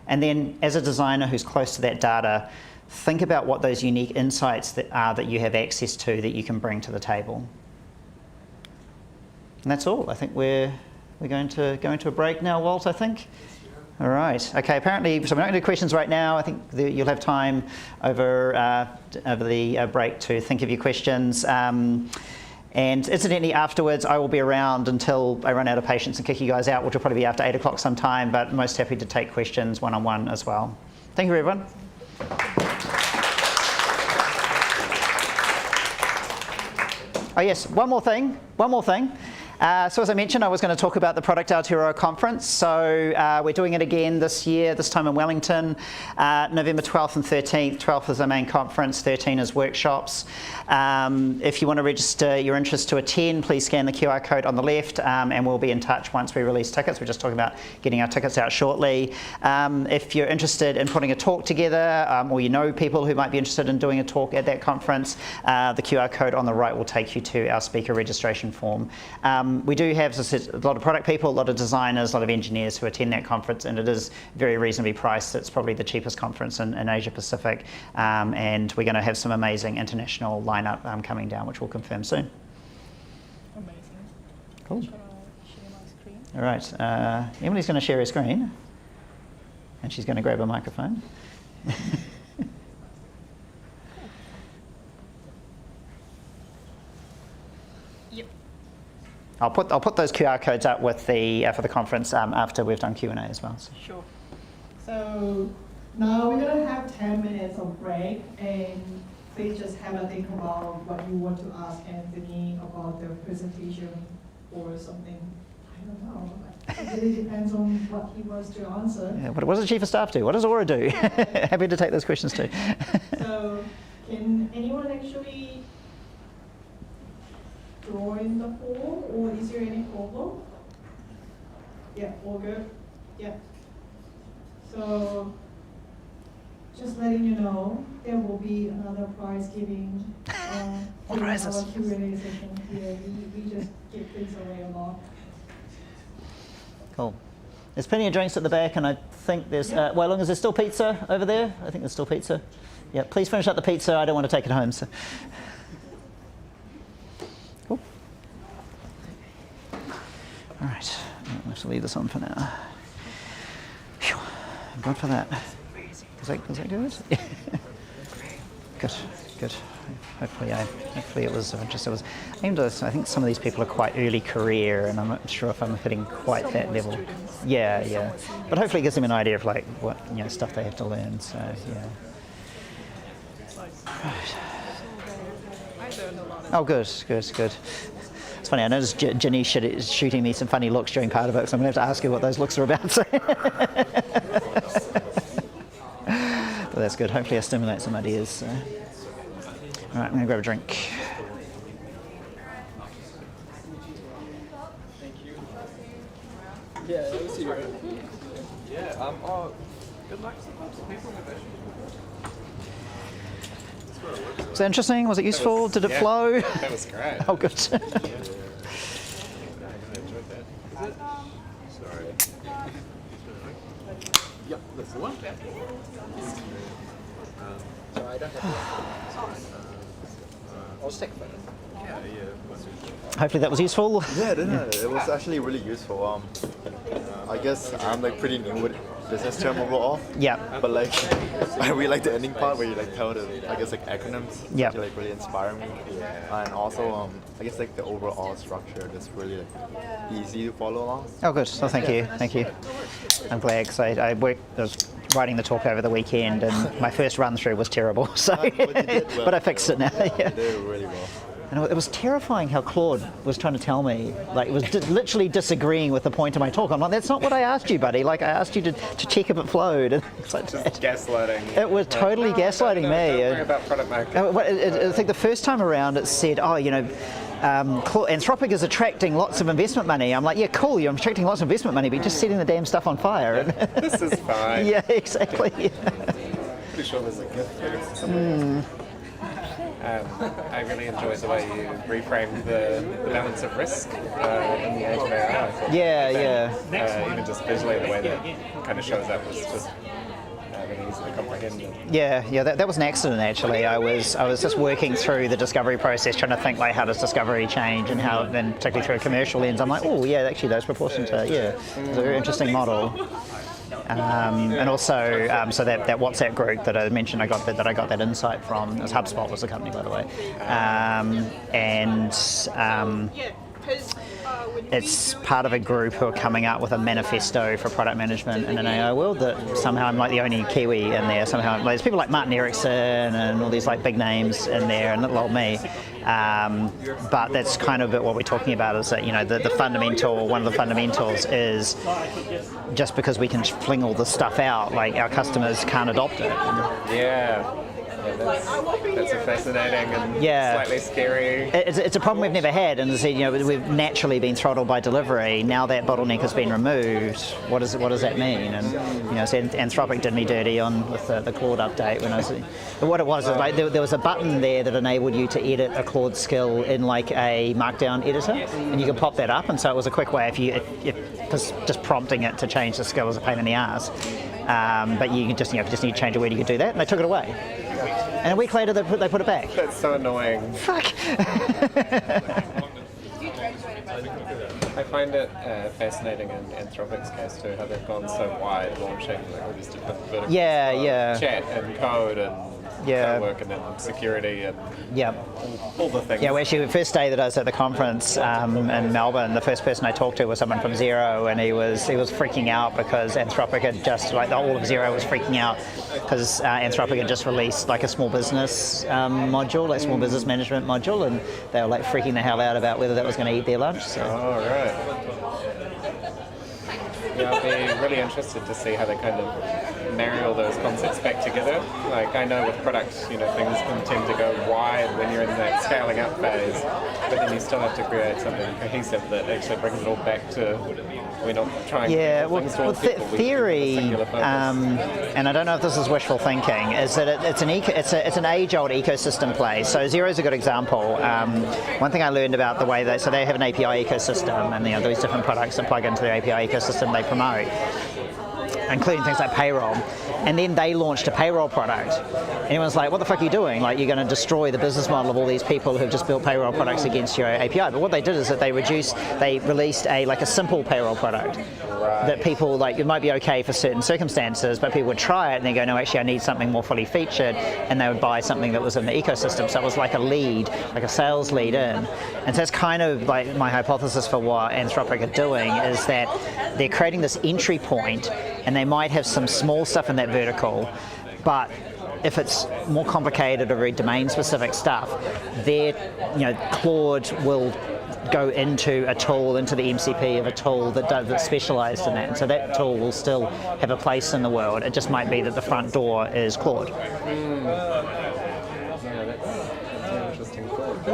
Speaker 1: And then, as a designer who's close to that data, think about what those unique insights that are that you have access to that you can bring to the table. And that's all. I think we're going to go into a break now, Walt, I think. All right. Okay, apparently, so we're not going to do questions right now. I think you'll have time over the break to think of your questions. And incidentally, afterwards, I will be around until I run out of patience and kick you guys out, which will probably be after 8 o'clock sometime, but most happy to take questions one-on-one as well. Thank you, everyone. Oh yes, one more thing. So as I mentioned, I was going to talk about the Product Aotearoa conference. So we're doing it again this year, this time in Wellington, November 12th and 13th. 12th is the main conference, 13 is workshops. If you want to register your interest to attend, please scan the QR code on the left and we'll be in touch once we release tickets. We're just talking about getting our tickets out shortly. If you're interested in putting a talk together or you know people who might be interested in doing a talk at that conference, the QR code on the right will take you to our speaker registration form. We do have a lot of product people, a lot of designers, a lot of engineers who attend that conference, and it is very reasonably priced. It's probably the cheapest conference in Asia Pacific, and we're going to have some amazing international lineup coming down, which we'll confirm soon.
Speaker 2: Amazing.
Speaker 1: Cool.
Speaker 2: Shall I share my screen?
Speaker 1: All right, Emily's going to share her screen, and she's going to grab a microphone. I'll put those QR codes up with the for the conference after we've done Q&A as well. So.
Speaker 2: Sure.
Speaker 5: So now we're going to have 10 minutes of break, and please just have a think about what you want to ask Anthony about the presentation or something. I don't know. It really depends on what he wants to answer.
Speaker 1: Yeah, what does the Chief of Staff do? What does Auror do? Happy to take those questions too.
Speaker 5: So can anyone actually join the form, or is there any problem? Yeah, all good? Yeah. So, just letting you know, there will be another prize giving
Speaker 1: What
Speaker 5: during
Speaker 1: prizes?
Speaker 5: our Q&A session here. We just give things away a lot.
Speaker 1: Cool. There's plenty of drinks at the back, and I think there's, well, as long as there's still pizza over there, I think there's still pizza. Yeah, please finish up the pizza. I don't want to take it home. So. Cool. All right, I'll have to leave this on for now. Phew. Good for that. Was that good? Good. Hopefully it was of interest. I think some of these people are quite early career, and I'm not sure if I'm hitting quite that level. Yeah. But hopefully it gives them an idea of like what stuff they have to learn. So yeah. Right. Oh, good. It's funny, I noticed Janice is shooting me some funny looks during part of it, so I'm going to have to ask her what those looks are about. So. But that's good. Hopefully I stimulate some ideas. So. All right, I'm going to grab a drink.
Speaker 6: Yeah, that was you. Yeah, good luck to people with it.
Speaker 1: Was that interesting? Was it useful? Did it flow?
Speaker 6: That was great.
Speaker 1: Oh, good.
Speaker 6: I enjoyed that. Sorry. Yep, that's the one. So I don't have I'll just take a photo. Yeah.
Speaker 1: Hopefully that was useful.
Speaker 7: Yeah, it was actually really useful. I guess I'm like pretty new with business term overall.
Speaker 1: Yeah.
Speaker 7: But like, I really like the ending part where you like tell the acronyms.
Speaker 1: Yeah.
Speaker 7: Which like really inspire me. And also I guess like the overall structure that's really like easy to follow along.
Speaker 1: Oh, good. So thank you. I'm glad because I was writing the talk over the weekend, and my first run through was terrible. So, but I fixed it now. Yeah.
Speaker 7: You did really well.
Speaker 1: And it was terrifying how Claude was trying to tell me, like, it was literally disagreeing with the point of my talk. I'm like, that's not what I asked you, buddy. Like, I asked you to check if it flowed. And it's like,
Speaker 6: just gaslighting.
Speaker 1: It was totally gaslighting me.
Speaker 6: Don't worry about product marketing.
Speaker 1: I think the first time around it said, Anthropic is attracting lots of investment money. I'm like, yeah, cool, you're attracting lots of investment money, but you're just setting the damn stuff on fire.
Speaker 6: This is fine.
Speaker 1: Yeah, exactly.
Speaker 6: Pretty sure there's a gift. I really enjoyed the way you reframed the balance of risk in the age of AI. I thought
Speaker 1: Yeah.
Speaker 6: even just visually, the way that kind of shows up was just really easy to comprehend.
Speaker 1: Yeah, that was an accident actually. I was just working through the discovery process, trying to think like how does discovery change and how, then particularly through a commercial lens, I'm like, oh yeah, actually those proportions are, it's a very interesting model. And also, so that WhatsApp group that I mentioned, I got that insight from. As HubSpot was the company, by the way, it's part of a group who are coming up with a manifesto for product management in an AI world. That somehow I'm like the only Kiwi in there. Somehow there's people like Martin Erickson and all these like big names in there, and little old me. But that's kind of what we're talking about, is that, you know, the fundamental, one of the fundamentals is just because we can fling all this stuff out, like, our customers can't adopt it.
Speaker 6: Yeah. That's a fascinating and slightly scary.
Speaker 1: It's a problem we've never had, and you know, we've naturally been throttled by delivery. Now that bottleneck has been removed, what does that mean? And you know, so Anthropic did me dirty with the Claude update when I was. But what it was is, like, there was a button there that enabled you to edit a Claude skill in like a Markdown editor, and you could pop that up, and so it was a quick way because just prompting it to change the skill is a pain in the ass. But you just need to change a word, you could do that, and they took it away. And a week later, they put it back.
Speaker 6: That's so annoying.
Speaker 1: Fuck.
Speaker 6: I find it fascinating in Anthropic's case too, how they've gone so wide, launching like all these different verticals. Chat and code and co-work and then security and all the things.
Speaker 1: Yeah, well, actually, the first day that I was at the conference in Melbourne, the first person I talked to was someone from Xero, and he was freaking out because Anthropic had just, like, all of Xero was freaking out because Anthropic had just released like a small business module, like small business management module, and they were like freaking the hell out about whether that was going to eat their lunch. So.
Speaker 6: Oh, right. Yeah, I'll be really interested to see how they kind of marry all those concepts back together. Like, I know with products, you know, things can tend to go wide when you're in that scaling up phase, but then you still have to create something cohesive that actually brings it all back to, we're not trying to things to all people.
Speaker 1: Theory, and I don't know if this is wishful thinking, is that it's an age-old ecosystem play. So Xero is a good example. One thing I learned about the way they have an API ecosystem, and, you know, these different products that plug into their API ecosystem they promote, including things like payroll. And then they launched a payroll product. Everyone's like, what the fuck are you doing? Like, you're going to destroy the business model of all these people who've just built payroll products against your API. But what they did is that they released a simple payroll product that people, like, it might be okay for certain circumstances, but people would try it and they go, no, actually I need something more fully featured, and they would buy something that was in the ecosystem. So it was like a lead, like a sales lead in. And so that's kind of like my hypothesis for what Anthropic are doing, is that they're creating this entry point, and they might have some small stuff in that vertical, but if it's more complicated or very domain-specific stuff, Claude will go into a tool, into the MCP of a tool that's specialised in that. And so that tool will still have a place in the world. It just might be that the front door is Claude.
Speaker 6: Yeah, that's an interesting thought.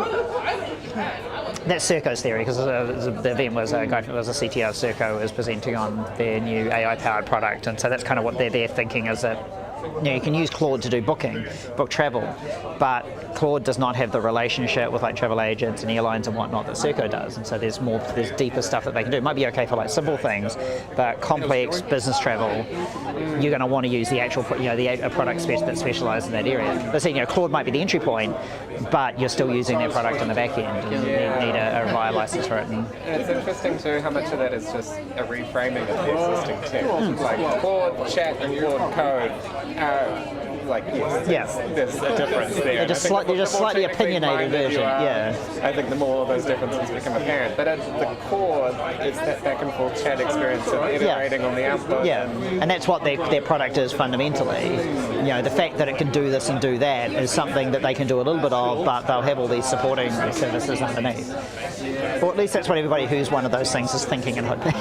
Speaker 1: That's Serco's theory, because the event was a guy who was a CTO of Serco was presenting on their new AI-powered product, and so that's kind of what they're thinking, is that, you know, you can use Claude to do book travel, but Claude does not have the relationship with like travel agents and airlines and whatnot that Serco does, and so there's deeper stuff that they can do. It might be okay for like simple things, but complex business travel, you're going to want to use the actual, a product that specialises in that area. But you know, Claude might be the entry point, but you're still using their product in the back end, and you need a VIA license for it. And
Speaker 6: it's interesting too how much of that is just a reframing of the existing tech. Like Claude chat and Claude code. There's a difference there.
Speaker 1: They're just slightly opinionated version.
Speaker 6: I think the more those differences become apparent. But at the core, it's that back and forth chat experience of iterating on the output.
Speaker 1: And that's what their product is fundamentally. You know, the fact that it can do this and do that is something that they can do a little bit of, but they'll have all these supporting services underneath. Or at least that's what everybody who's one of those things is thinking and hoping.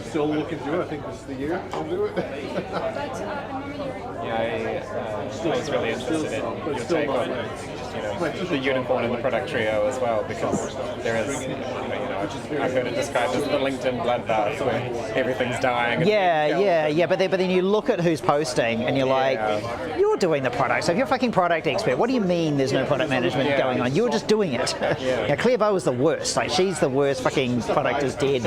Speaker 4: Still looking to do it. I think this is the year I'll do it.
Speaker 6: I was really interested in your take on the unicorn in the product trio as well, because there is, I've heard it described as the LinkedIn bloodbath where everything's dying.
Speaker 1: But then you look at who's posting and you're like, you're doing the product. So if you're a fucking product expert, what do you mean there's no product management going on? You're just doing it. Claire Bow is the worst. Like, she's the worst fucking product is dead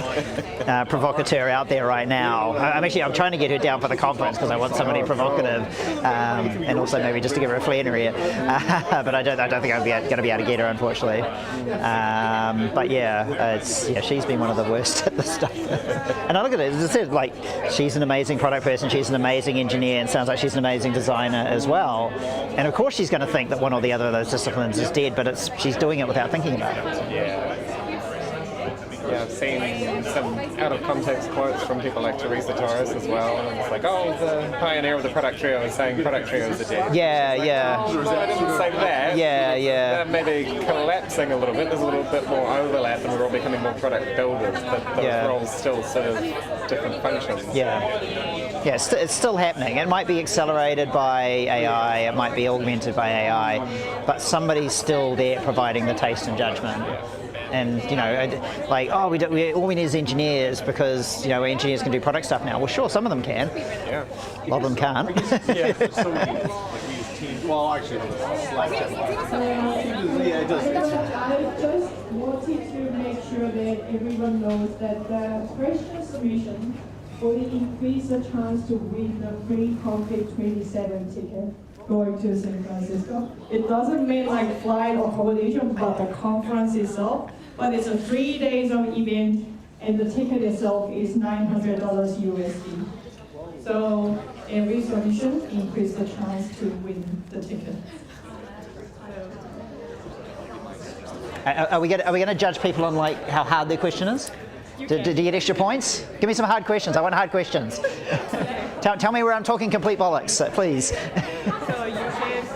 Speaker 1: provocateur out there right now. I'm trying to get her down for the conference because I want somebody provocative, and also maybe just to give her a flare in her ear. But I don't think I'm going to be able to get her, unfortunately. She's been one of the worst at this stuff. And I look at it, as I said, like, she's an amazing product person, she's an amazing engineer, and sounds like she's an amazing designer as well. And of course she's going to think that one or the other of those disciplines is dead, but she's doing it without thinking about it.
Speaker 6: yeah, I've seen some out of context quotes from people like Teresa Torres as well, and it's like, oh, the pioneer of the product trio is saying product trios are dead.
Speaker 1: Yeah,
Speaker 6: It's like,
Speaker 1: yeah.
Speaker 6: oh, no, I didn't say that.
Speaker 1: Yeah, yeah.
Speaker 6: That may be collapsing a little bit. There's a little bit more overlap, and we're all becoming more product builders, but those
Speaker 1: Yeah.
Speaker 6: roles still serve different functions.
Speaker 1: Yeah. Yeah, it's still happening. It might be accelerated by AI, it might be augmented by AI, but somebody's still there providing the taste and judgment. And like, oh, all we need is engineers because engineers can do product stuff now. Well, sure, some of them can.
Speaker 6: Yeah.
Speaker 1: A lot of them can't.
Speaker 4: So we use Teams. Well, actually, Slack chat. Yeah, it does.
Speaker 5: I just wanted to make sure that everyone knows that the question submission only increase the chance to win the free Config 27 ticket going to San Francisco. It doesn't mean like flight or accommodation, but the conference itself. But it's a 3 days of event, and the ticket itself is $900 USD. So every submission increase the chance to win the ticket.
Speaker 1: Are we going to judge people on like how hard their question is? Did you get extra points? Give me some hard questions. I want hard questions. Tell me where I'm talking complete bollocks, please.
Speaker 2: So you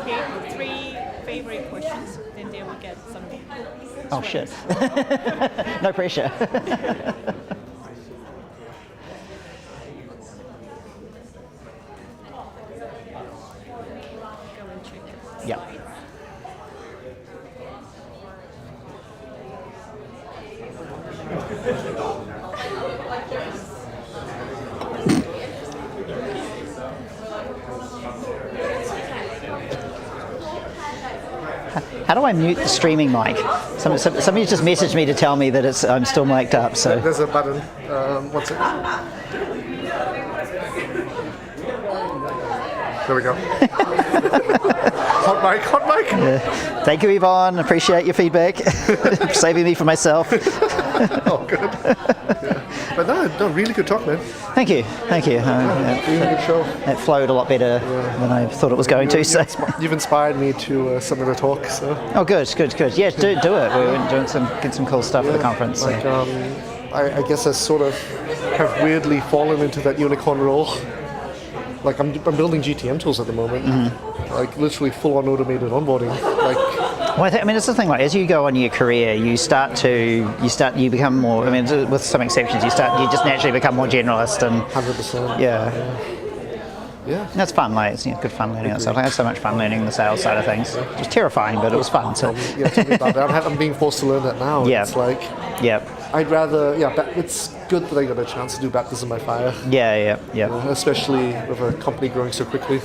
Speaker 2: can pick 3 favorite questions, then they will get some.
Speaker 1: Oh shit. No pressure.
Speaker 2: Go and check it.
Speaker 1: Yeah. How do I mute the streaming mic? Somebody just messaged me to tell me that I'm still mic'd up. So
Speaker 4: There's a button. What's it? There we go. Hot mic, hot mic.
Speaker 1: thank you, Yvonne. Appreciate your feedback. Saving me from myself.
Speaker 4: Oh, good. Yeah. But no, really good talk, man.
Speaker 1: Thank you.
Speaker 4: Really good show.
Speaker 1: It flowed a lot better than I thought it was going to. So.
Speaker 4: You've inspired me to some of the talk. So.
Speaker 1: Oh, good. Yeah, do it. We were doing some cool stuff at the conference.
Speaker 4: Like,
Speaker 1: So.
Speaker 4: I guess I sort of have weirdly fallen into that unicorn role. Like I'm building GTM tools at the moment, like literally full-on automated onboarding. Like,
Speaker 1: Well, I mean, it's the thing. Like, as you go on your career, you become more. I mean, with some exceptions, you just naturally become more generalist and.
Speaker 4: 100%. Yeah.
Speaker 1: That's fun. Like, it's good fun learning that stuff. I had so much fun learning the sales side of things. It was terrifying, but it was fun. So.
Speaker 4: Yeah, tell me about that. I'm being forced to learn that now.
Speaker 1: Yeah.
Speaker 4: It's like.
Speaker 1: Yeah.
Speaker 4: I'd rather. Yeah. It's good that I got a chance to do baptism by fire.
Speaker 1: Yeah.
Speaker 4: Especially with a company growing so quickly.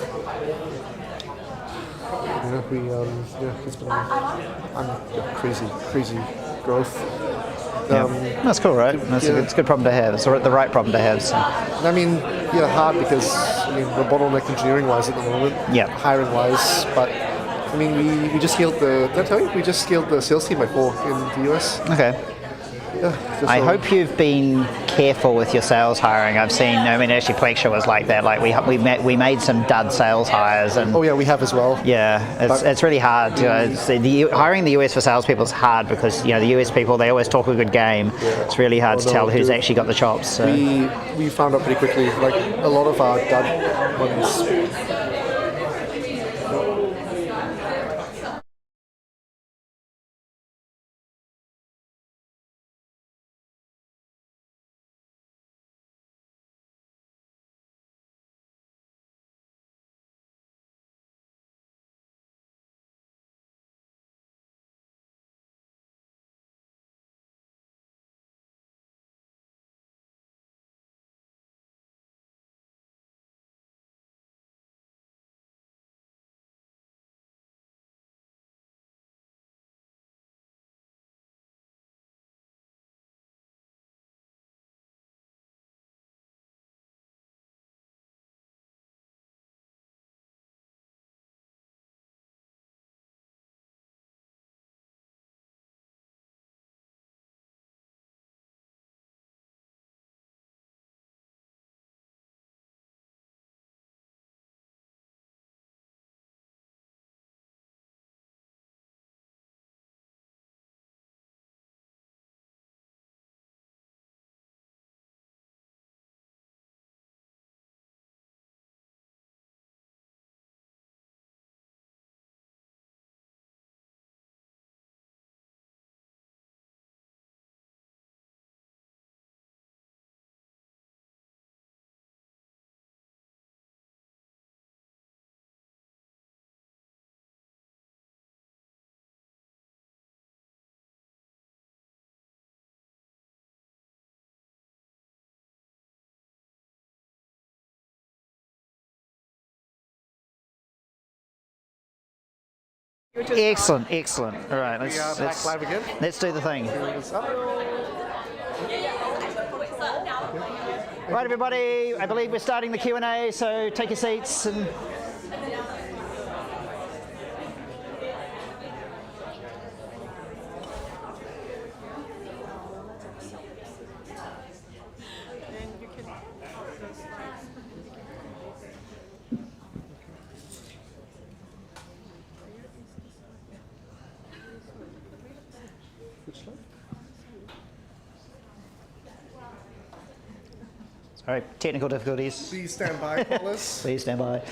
Speaker 4: It's been crazy growth.
Speaker 1: That's cool, right? It's a good problem to have. It's the right problem to have. So.
Speaker 4: I mean, hard because we're bottleneck engineering-wise at the moment.
Speaker 1: Yeah.
Speaker 4: Hiring-wise, but I mean, we just scaled the. Did I tell you? We just scaled the sales team by 4 in the US.
Speaker 1: Okay.
Speaker 4: Yeah.
Speaker 1: I hope you've been careful with your sales hiring. I've seen. I mean, actually, Plexure was like that. Like we made some dud sales hires, and
Speaker 4: Oh yeah, we have as well.
Speaker 1: yeah, it's really hard. Hiring the US for salespeople is hard because the US people, they always talk a good game.
Speaker 4: Yeah.
Speaker 1: It's really hard to tell who's actually got the chops. So.
Speaker 4: We found out pretty quickly. Like a lot of our dud ones
Speaker 1: Excellent, excellent. All right,
Speaker 4: We are back live again.
Speaker 1: let's do the thing.
Speaker 4: It's up.
Speaker 1: Right, everybody, I believe we're starting the Q&A, so take your seats. And
Speaker 2: And you can
Speaker 1: sorry, technical difficulties.
Speaker 4: Please stand by, callers.
Speaker 1: Please stand by.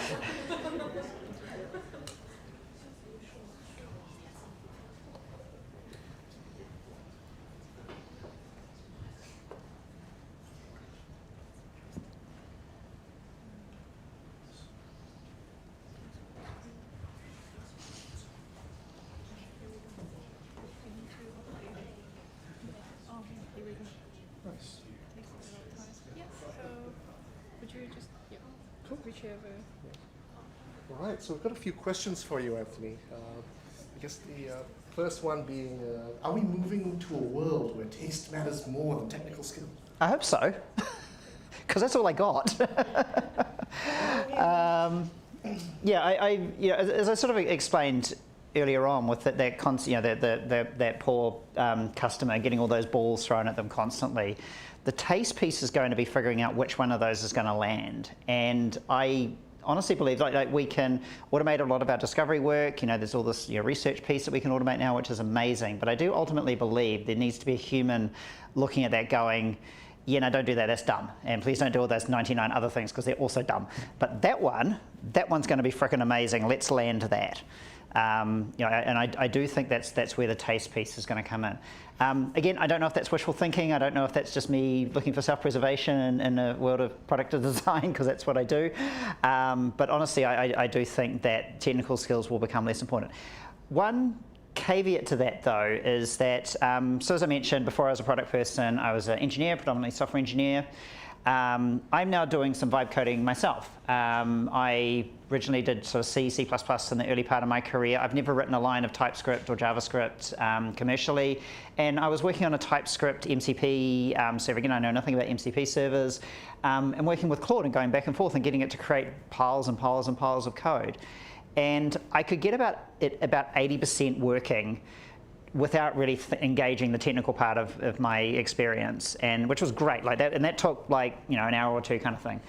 Speaker 2: yes. So would you just whichever.
Speaker 4: All right, so we've got a few questions for you, Anthony. I guess the first one being, are we moving to a world where taste matters more than technical skill?
Speaker 1: I hope so, because that's all I got. Yeah, as I sort of explained earlier on, with that poor customer getting all those balls thrown at them constantly, the taste piece is going to be figuring out which one of those is going to land. And I honestly believe like we can automate a lot of our discovery work. There's all this research piece that we can automate now, which is amazing. But I do ultimately believe there needs to be a human looking at that going, yeah, no, don't do that, that's dumb. And please don't do all those 99 other things because they're also dumb. But that one's going to be freaking amazing. Let's land that. And I do think that's where the taste piece is going to come in. Again, I don't know if that's wishful thinking. I don't know if that's just me looking for self-preservation in a world of product design, because that's what I do. But honestly, I do think that technical skills will become less important. One caveat to that, though, is that, so as I mentioned, before I was a product person, I was an engineer, predominantly software engineer. I'm now doing some vibe coding myself. I originally did sort of C, C++ in the early part of my career. I've never written a line of TypeScript or JavaScript commercially, and I was working on a TypeScript MCP server. Again, I know nothing about MCP servers, and working with Claude and going back and forth and getting it to create piles and piles and piles of code. And I could get about 80% working without really engaging the technical part of my experience, and which was great, like that, and that took like an hour or two kind of thing.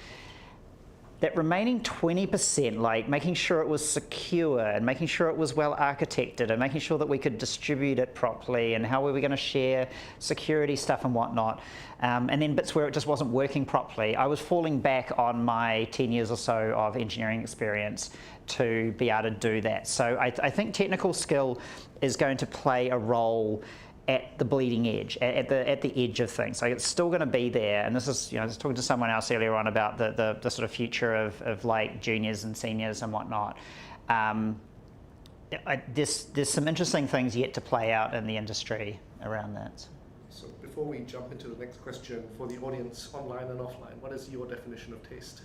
Speaker 1: That remaining 20%, like making sure it was secure and making sure it was well architected and making sure that we could distribute it properly and how were we going to share security stuff and whatnot, and then bits where it just wasn't working properly, I was falling back on my 10 years or so of engineering experience to be able to do that. So I think technical skill is going to play a role at the bleeding edge, at the edge of things. So it's still going to be there. And this is, I was talking to someone else earlier on about the sort of future of like juniors and seniors and whatnot. There's some interesting things yet to play out in the industry around that.
Speaker 4: So before we jump into the next question, for the audience online and offline, what is your definition of taste?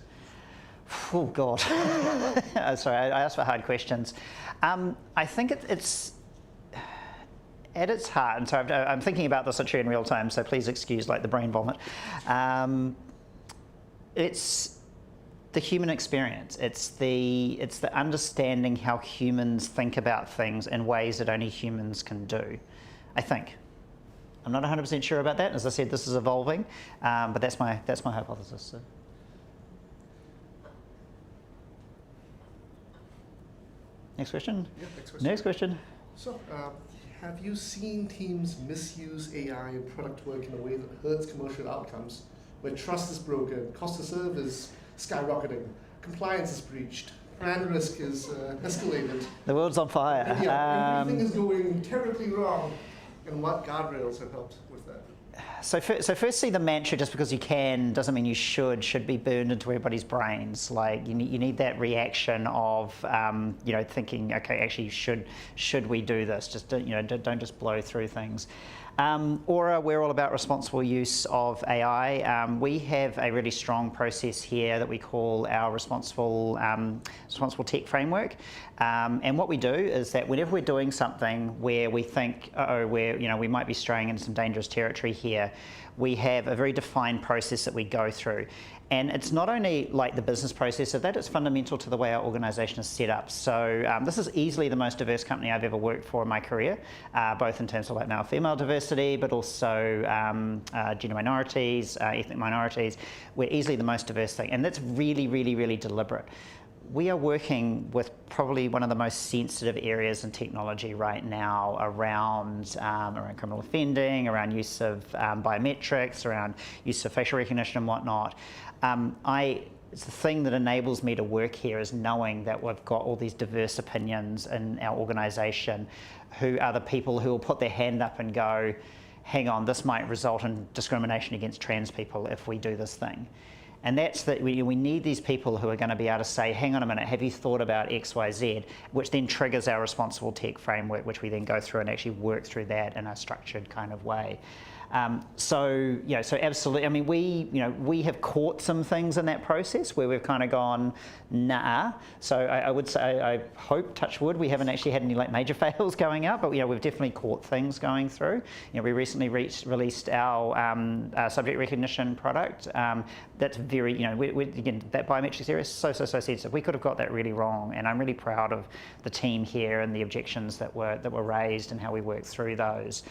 Speaker 1: Oh God, sorry, I asked for hard questions. I think it's at its heart, and so I'm thinking about this actually in real time, so please excuse like the brain vomit. It's the human experience. It's the understanding how humans think about things in ways that only humans can do, I think. I'm not 100% sure about that. As I said, this is evolving, but that's my hypothesis. So. Next question?
Speaker 4: Yeah, next question.
Speaker 1: Next question.
Speaker 4: So, have you seen teams misuse AI in product work in a way that hurts commercial outcomes, where trust is broken, cost to serve is skyrocketing, compliance is breached, brand risk is escalated?
Speaker 1: The world's on fire.
Speaker 4: Everything is going terribly wrong. And what guardrails have helped with that?
Speaker 1: So firstly, the mantra, just because you can doesn't mean you should be burned into everybody's brains. Like you need that reaction of thinking, okay, actually should we do this? Just don't just blow through things. Auror, we're all about responsible use of AI. We have a really strong process here that we call our responsible tech framework. And what we do is that whenever we're doing something where we think, we might be straying into some dangerous territory here, we have a very defined process that we go through. And it's not only like the business process of that, it's fundamental to the way our organisation is set up. So this is easily the most diverse company I've ever worked for in my career, both in terms of like male-female diversity, but also gender minorities, ethnic minorities. We're easily the most diverse thing, and that's really, really, really deliberate. We are working with probably one of the most sensitive areas in technology right now around criminal offending, around use of biometrics, around use of facial recognition and whatnot. It's the thing that enables me to work here is knowing that we've got all these diverse opinions in our organisation who are the people who will put their hand up and go, hang on, this might result in discrimination against trans people if we do this thing. And that's that we need these people who are going to be able to say, hang on a minute, have you thought about X, Y, Z, which then triggers our responsible tech framework, which we then go through and actually work through that in a structured kind of way. So absolutely. I mean, we have caught some things in that process where we've kind of gone, nah. So I would say, I hope, touch wood, we haven't actually had any like major fails going up, but we've definitely caught things going through. We recently released our subject recognition product. That's very, again, that biometrics area is so sensitive. We could have got that really wrong, and I'm really proud of the team here and the objections that were raised and how we worked through those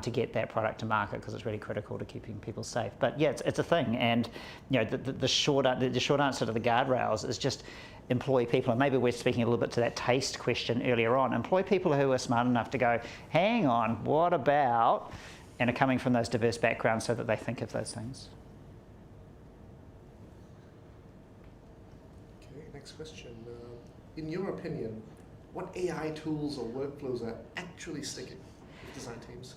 Speaker 1: to get that product to market, because it's really critical to keeping people safe. But yeah, it's a thing, and the short answer to the guardrails is just employ people, and maybe we're speaking a little bit to that taste question earlier on. Employ people who are smart enough to go, hang on, what about, and are coming from those diverse backgrounds so that they think of those things.
Speaker 4: Okay, next question. In your opinion, what AI tools or workflows are actually sticking with design teams?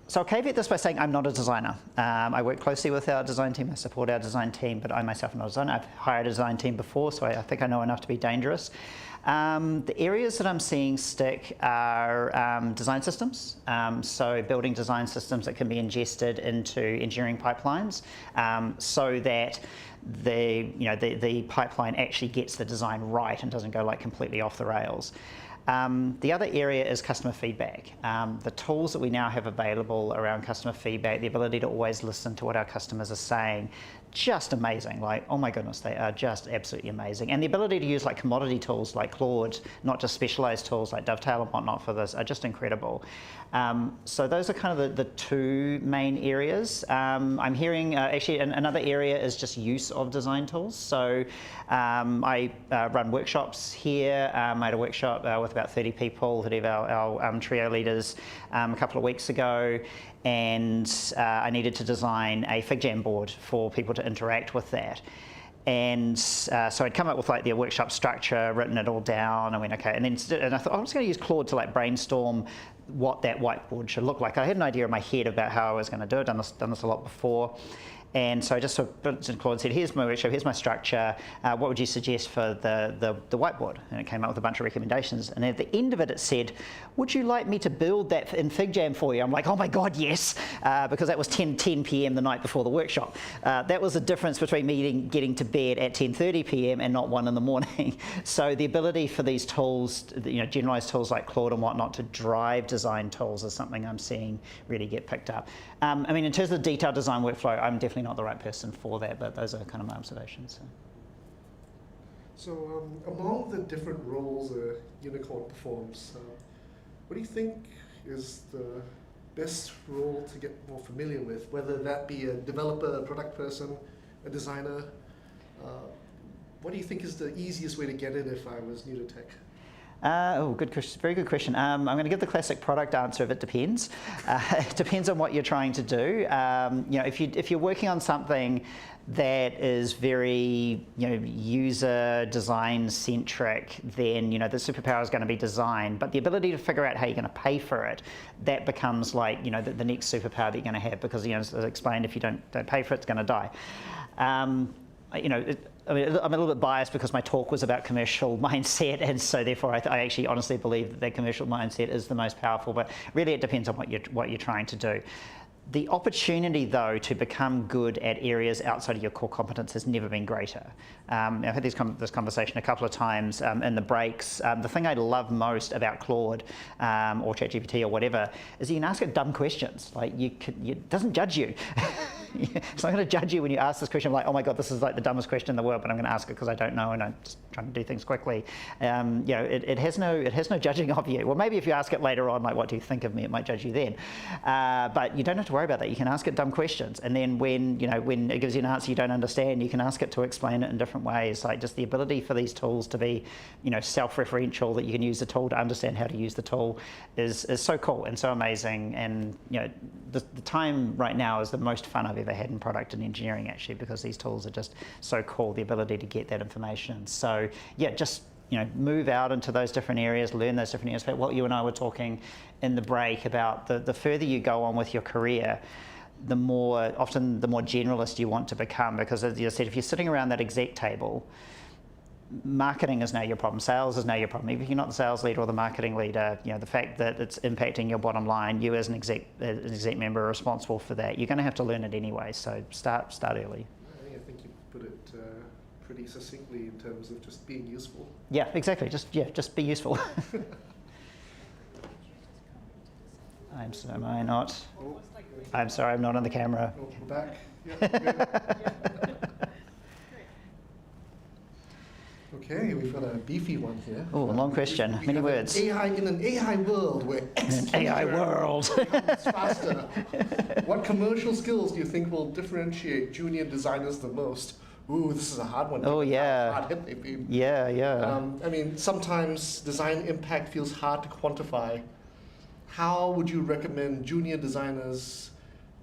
Speaker 1: So I'll caveat this by saying I'm not a designer. I work closely with our design team, I support our design team, but I myself am not a designer. I've hired a design team before, so I think I know enough to be dangerous. The areas that I'm seeing stick are design systems, so building design systems that can be ingested into engineering pipelines, so that the pipeline actually gets the design right and doesn't go like completely off the rails. The other area is customer feedback. The tools that we now have available around customer feedback, the ability to always listen to what our customers are saying, just amazing. Like, oh my goodness, they are just absolutely amazing. And the ability to use like commodity tools like Claude, not just specialized tools like Dovetail and whatnot for this, are just incredible. So those are kind of the two main areas. I'm hearing actually another area is just use of design tools. So I run workshops here. I had a workshop with about 30 people, 30 of our trio leaders a couple of weeks ago, and I needed to design a FigJam board for people to interact with that. And so I'd come up with like the workshop structure, written it all down, and went, okay. And I thought, I'm just going to use Claude to like brainstorm what that whiteboard should look like. I had an idea in my head about how I was going to do it, done this a lot before. And so I just sort of put it in Claude and said, here's my workshop, here's my structure, what would you suggest for the whiteboard? And it came up with a bunch of recommendations. And at the end of it, it said, would you like me to build that in FigJam for you? I'm like, oh my God, yes, because that was 10 p.m. the night before the workshop. That was the difference between me getting to bed at 10:30 p.m. and not 1 in the morning. So the ability for these tools, generalized tools like Claude and whatnot, to drive design tools is something I'm seeing really get picked up. I mean, in terms of the detailed design workflow, I'm definitely not the right person for that, but those are kind of my observations.
Speaker 4: So among the different roles a unicorn performs, what do you think is the best role to get more familiar with, whether that be a developer, a product person, a designer? What do you think is the easiest way to get in if I was new to tech?
Speaker 1: Good question. Very good question. I'm going to give the classic product answer of it depends. It depends on what you're trying to do. If you're working on something that is very user design centric, then the superpower is going to be design. But the ability to figure out how you're going to pay for it, that becomes like the next superpower that you're going to have, because as I explained, if you don't pay for it, it's going to die. I mean, I'm a little bit biased because my talk was about commercial mindset, and so therefore I actually honestly believe that commercial mindset is the most powerful, but really it depends on what you're trying to do. The opportunity, though, to become good at areas outside of your core competence has never been greater. I've had this conversation a couple of times in the breaks. The thing I love most about Claude or ChatGPT or whatever is you can ask it dumb questions. Like it doesn't judge you. It's not going to judge you when you ask this question. I'm like, oh my god, this is like the dumbest question in the world, but I'm going to ask it because I don't know and I'm just trying to do things quickly. It has no judging of you. Well, maybe if you ask it later on, like, what do you think of me? It might judge you then. But you don't have to worry about that. You can ask it dumb questions, and then when it gives you an answer you don't understand, you can ask it to explain it in different ways. Like just the ability for these tools to be, self-referential, that you can use the tool to understand how to use the tool is so cool and so amazing. And the time right now is the most fun I've ever had in product and engineering, actually, because these tools are just so cool. The ability to get that information. So yeah, just move out into those different areas, learn those different areas. What you and I were talking in the break about, the further you go on with your career, often the more generalist you want to become, because as you said, if you're sitting around that exec table, marketing is now your problem, sales is now your problem. Even if you're not the sales leader or the marketing leader, the fact that it's impacting your bottom line, you as an exec member are responsible for that. You're going to have to learn it anyway, so start early.
Speaker 4: I think you put it pretty succinctly in terms of just being useful.
Speaker 1: Yeah, exactly. Just be useful. I'm sorry, I'm not on the camera.
Speaker 4: Oh, we're back. Yeah, okay, we've got a beefy one here.
Speaker 1: Oh, long question, many words.
Speaker 4: In an AI world where becomes faster, what commercial skills do you think will differentiate junior designers the most? Ooh, this is a hard one.
Speaker 1: Oh, yeah.
Speaker 4: Hard hit they've been.
Speaker 1: Yeah.
Speaker 4: I mean, sometimes design impact feels hard to quantify. How would you recommend junior designers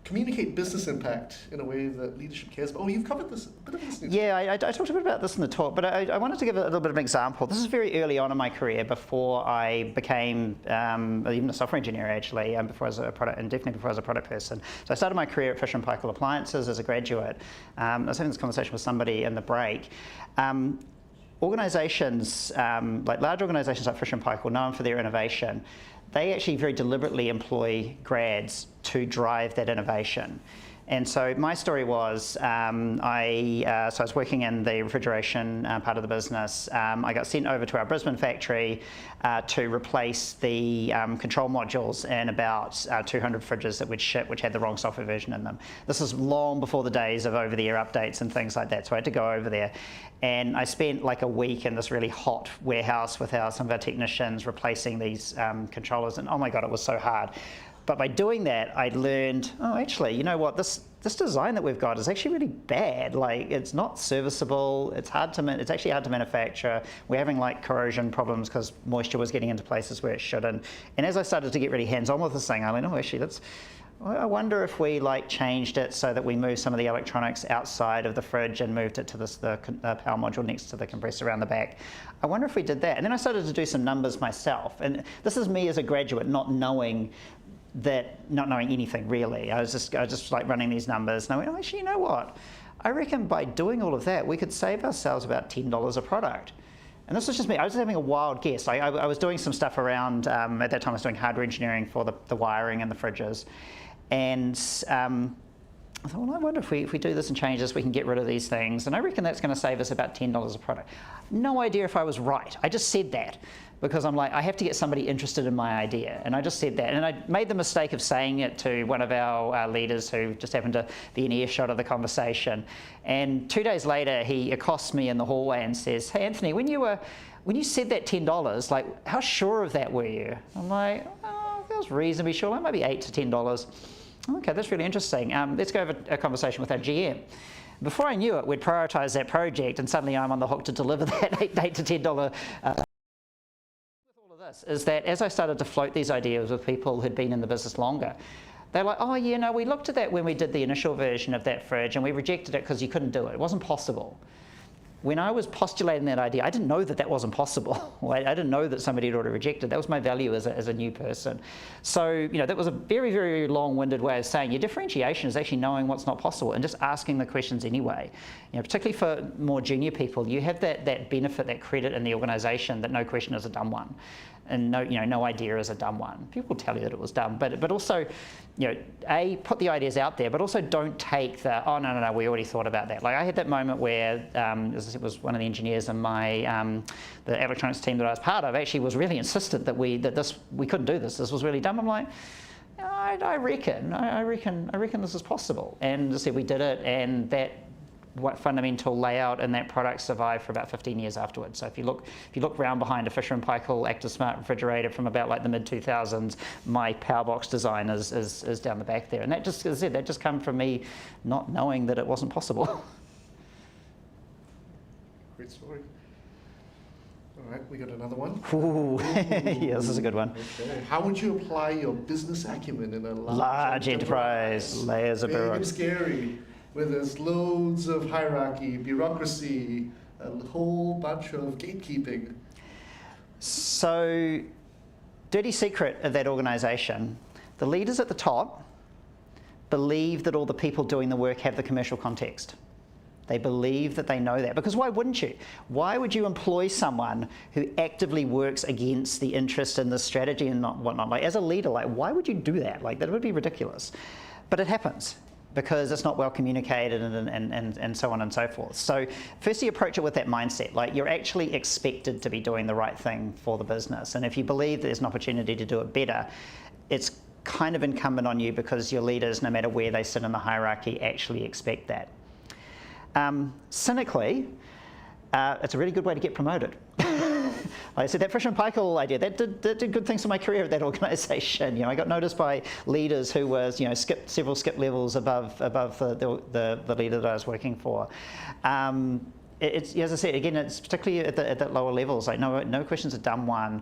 Speaker 4: communicate business impact in a way that leadership cares about? Oh, you've covered this, a bit of this.
Speaker 1: Yeah, I talked a bit about this in the talk, but I wanted to give a little bit of an example. This is very early on in my career, before I became even a software engineer, actually, before I was a product, and definitely before I was a product person. So I started my career at Fisher & Paykel Appliances as a graduate. I was having this conversation with somebody in the break. Organizations, like large organizations like Fisher & Paykel, known for their innovation, they actually very deliberately employ grads to drive that innovation. And so my story was, I was working in the refrigeration part of the business. I got sent over to our Brisbane factory to replace the control modules in about 200 fridges that would ship, which had the wrong software version in them. This is long before the days of over-the-air updates and things like that, so I had to go over there. And I spent like a week in this really hot warehouse with some of our technicians replacing these controllers, and oh my God, it was so hard. But by doing that, I learned, oh, actually, you know what? This design that we've got is actually really bad. Like, it's not serviceable. It's actually hard to manufacture. We're having like corrosion problems because moisture was getting into places where it shouldn't. And as I started to get really hands-on with this thing, I went, oh, actually, I wonder if we like changed it so that we moved some of the electronics outside of the fridge and moved it to the power module next to the compressor around the back. I wonder if we did that. And then I started to do some numbers myself. And this is me as a graduate not knowing anything really. I was just like running these numbers, and I went, oh, actually, you know what? I reckon by doing all of that, we could save ourselves about $10 a product. And this was just me. I was just having a wild guess. I was doing some stuff around, at that time I was doing hardware engineering for the wiring and the fridges. And I thought, well, I wonder if we do this and change this, we can get rid of these things. And I reckon that's going to save us about $10 a product. No idea if I was right. I just said that because I'm like, I have to get somebody interested in my idea. And I just said that. And I made the mistake of saying it to one of our leaders who just happened to be in earshot of the conversation. And 2 days later, he accosts me in the hallway and says, hey, Anthony, when you said that $10, like, how sure of that were you? I'm like, oh, that was reasonably sure, like maybe $8 to $10. Okay, that's really interesting. Let's go have a conversation with our GM. Before I knew it, we'd prioritised that project, and suddenly I'm on the hook to deliver that $8 to $10. With all of this is that as I started to float these ideas with people who'd been in the business longer, they're like, oh yeah, no, we looked at that when we did the initial version of that fridge, and we rejected it because you couldn't do it. It wasn't possible. when I was postulating that idea, I didn't know that that wasn't possible. I didn't know that somebody had already rejected. That was my value as a new person. So, that was a very, very long-winded way of saying your differentiation is actually knowing what's not possible and just asking the questions anyway. Particularly for more junior people, you have that benefit, that credit in the organisation that no question is a dumb one. And no idea is a dumb one. People tell you that it was dumb, but also, A, put the ideas out there, but also don't take the, oh, no, we already thought about that. Like I had that moment where it was one of the engineers in my, the electronics team that I was part of actually was really insistent that we couldn't do this. This was really dumb. I'm like, I reckon this is possible. And as I said, we did it, and that fundamental layout and that product survived for about 15 years afterwards. So if you look around behind a Fisher & Paykel Active Smart refrigerator from about like the mid-2000s, my power box design is down the back there. And that just, as I said, that just come from me not knowing that it wasn't possible.
Speaker 4: Great story. All right, we got another one.
Speaker 1: Ooh. Yeah, this is a good one.
Speaker 4: Okay. How would you apply your business acumen in a
Speaker 1: large enterprise? Layers of
Speaker 4: big and
Speaker 1: bureaucracy.
Speaker 4: scary, where there's loads of hierarchy, bureaucracy, a whole bunch of gatekeeping.
Speaker 1: So, dirty secret of that organisation, the leaders at the top believe that all the people doing the work have the commercial context. They believe that they know that, because why wouldn't you? Why would you employ someone who actively works against the interest in the strategy and whatnot? Like, as a leader, like, why would you do that? Like, that would be ridiculous. But it happens, because it's not well communicated and so on and so forth. So firstly, approach it with that mindset. Like, you're actually expected to be doing the right thing for the business. And if you believe there's an opportunity to do it better, it's kind of incumbent on you, because your leaders, no matter where they sit in the hierarchy, actually expect that. Cynically, it's a really good way to get promoted. Like I said, that Fisher & Paykel idea, that did good things for my career at that organisation. I got noticed by leaders who was, several skip levels above the leader that I was working for. It's, as I said, again, it's particularly at the lower levels. Like, no question's a dumb one.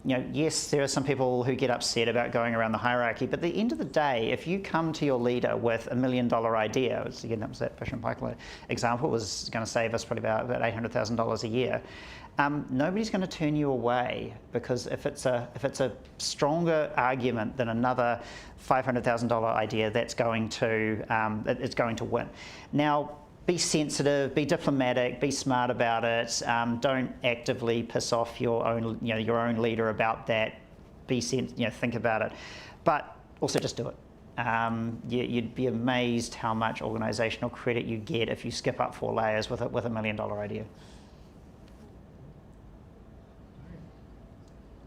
Speaker 1: Yes, there are some people who get upset about going around the hierarchy, but at the end of the day, if you come to your leader with $1 million idea, again, that was that Fisher & Paykel example, was going to save us probably about $800,000 a year, nobody's going to turn you away, because if it's a stronger argument than another $500,000 idea, that's going to win. Now, be sensitive, be diplomatic, be smart about it. Don't actively piss off your own leader about that. Think about it, but also just do it. You'd be amazed how much organisational credit you get if you skip up 4 layers with $1 million idea.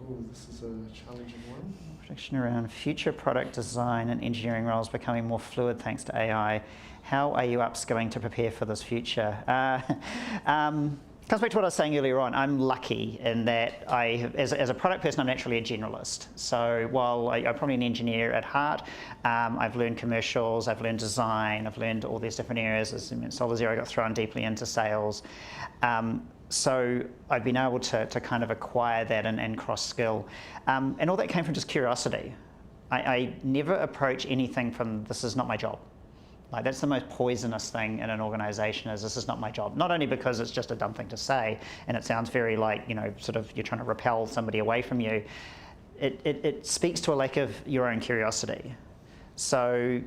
Speaker 4: Oh, this is a challenging one.
Speaker 1: Prediction around future product design and engineering roles becoming more fluid thanks to AI. How are you upskilling to prepare for this future? Comes back to what I was saying earlier on. I'm lucky in that as a product person, I'm naturally a generalist. So while I'm probably an engineer at heart, I've learned commercials, I've learned design, I've learned all these different areas. As Solar Zero, I got thrown deeply into sales. So I've been able to kind of acquire that and cross-skill. And all that came from just curiosity. I never approach anything from, this is not my job. Like, that's the most poisonous thing in an organisation, is this is not my job. Not only because it's just a dumb thing to say, and it sounds very like, sort of you're trying to repel somebody away from you. It speaks to a lack of your own curiosity. So,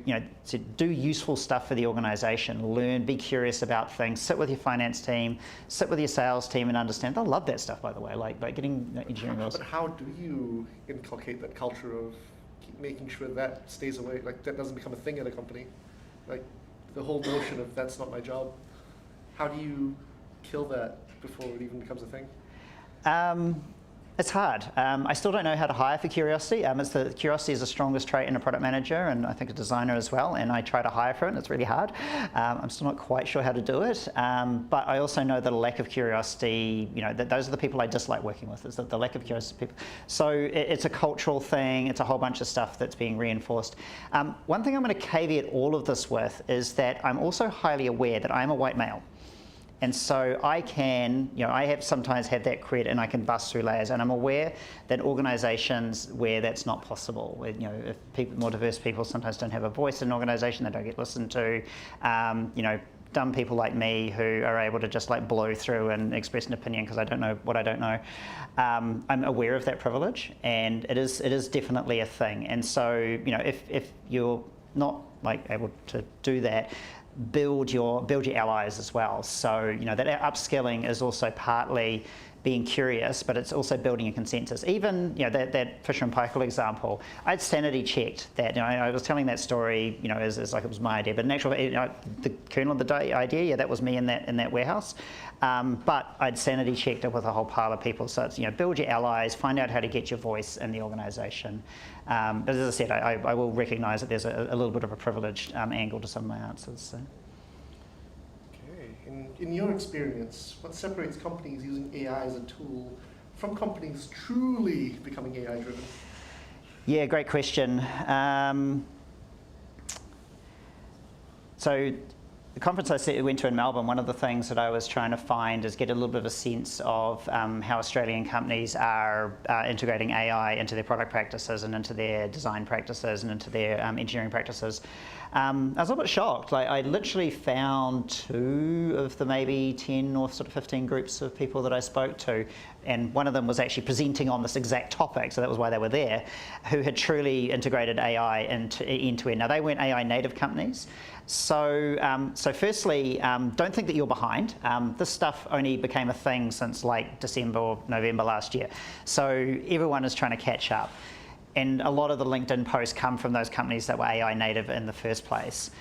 Speaker 1: to do useful stuff for the organisation, learn, be curious about things, sit with your finance team, sit with your sales team and understand. They'll love that stuff, by the way, like getting engineering roles.
Speaker 4: But how do you inculcate that culture of making sure that stays away, like that doesn't become a thing at a company? Like, the whole notion of that's not my job. How do you kill that before it even becomes a thing?
Speaker 1: It's hard. I still don't know how to hire for curiosity. Curiosity is the strongest trait in a product manager, and I think a designer as well, and I try to hire for it, and it's really hard. I'm still not quite sure how to do it, but I also know that a lack of curiosity, that those are the people I dislike working with, is that the lack of curiosity people. So it's a cultural thing, it's a whole bunch of stuff that's being reinforced. One thing I'm going to caveat all of this with is that I'm also highly aware that I'm a white male. And so I can, I have sometimes had that credit, and I can bust through layers. And I'm aware that organisations where that's not possible, where, if more diverse people sometimes don't have a voice in an organisation, they don't get listened to, dumb people like me who are able to just like blow through and express an opinion because I don't know what I don't know. I'm aware of that privilege, and it is definitely a thing. And so, you know, if you're not like able to do that, build your allies as well. So, you know, that upskilling is also partly being curious, but it's also building a consensus. Even, you know, that Fisher and Paykel example, I'd sanity checked that. You know, I was telling that story, you know, as like it was my idea, but in actual, you know, the kernel of the idea, yeah, that was me in that warehouse. But I'd sanity checked it with a whole pile of people. So it's, you know, build your allies, find out how to get your voice in the organisation. But as I said, I will recognise that there's a little bit of a privileged angle to some of my answers. So.
Speaker 4: In your experience, what separates companies using AI as a tool from companies truly becoming AI driven?
Speaker 1: Yeah, great question. So the conference I went to in Melbourne, one of the things that I was trying to find is get a little bit of a sense of how Australian companies are integrating AI into their product practices and into their design practices and into their engineering practices. I was a little bit shocked. Like, I literally found 2 of the maybe 10 or sort of 15 groups of people that I spoke to, and one of them was actually presenting on this exact topic, so that was why they were there, who had truly integrated AI into end-to-end. Now, they weren't AI native companies. So, firstly, don't think that you're behind. This stuff only became a thing since like December or November last year. So everyone is trying to catch up. And a lot of the LinkedIn posts come from those companies that were AI native in the first place.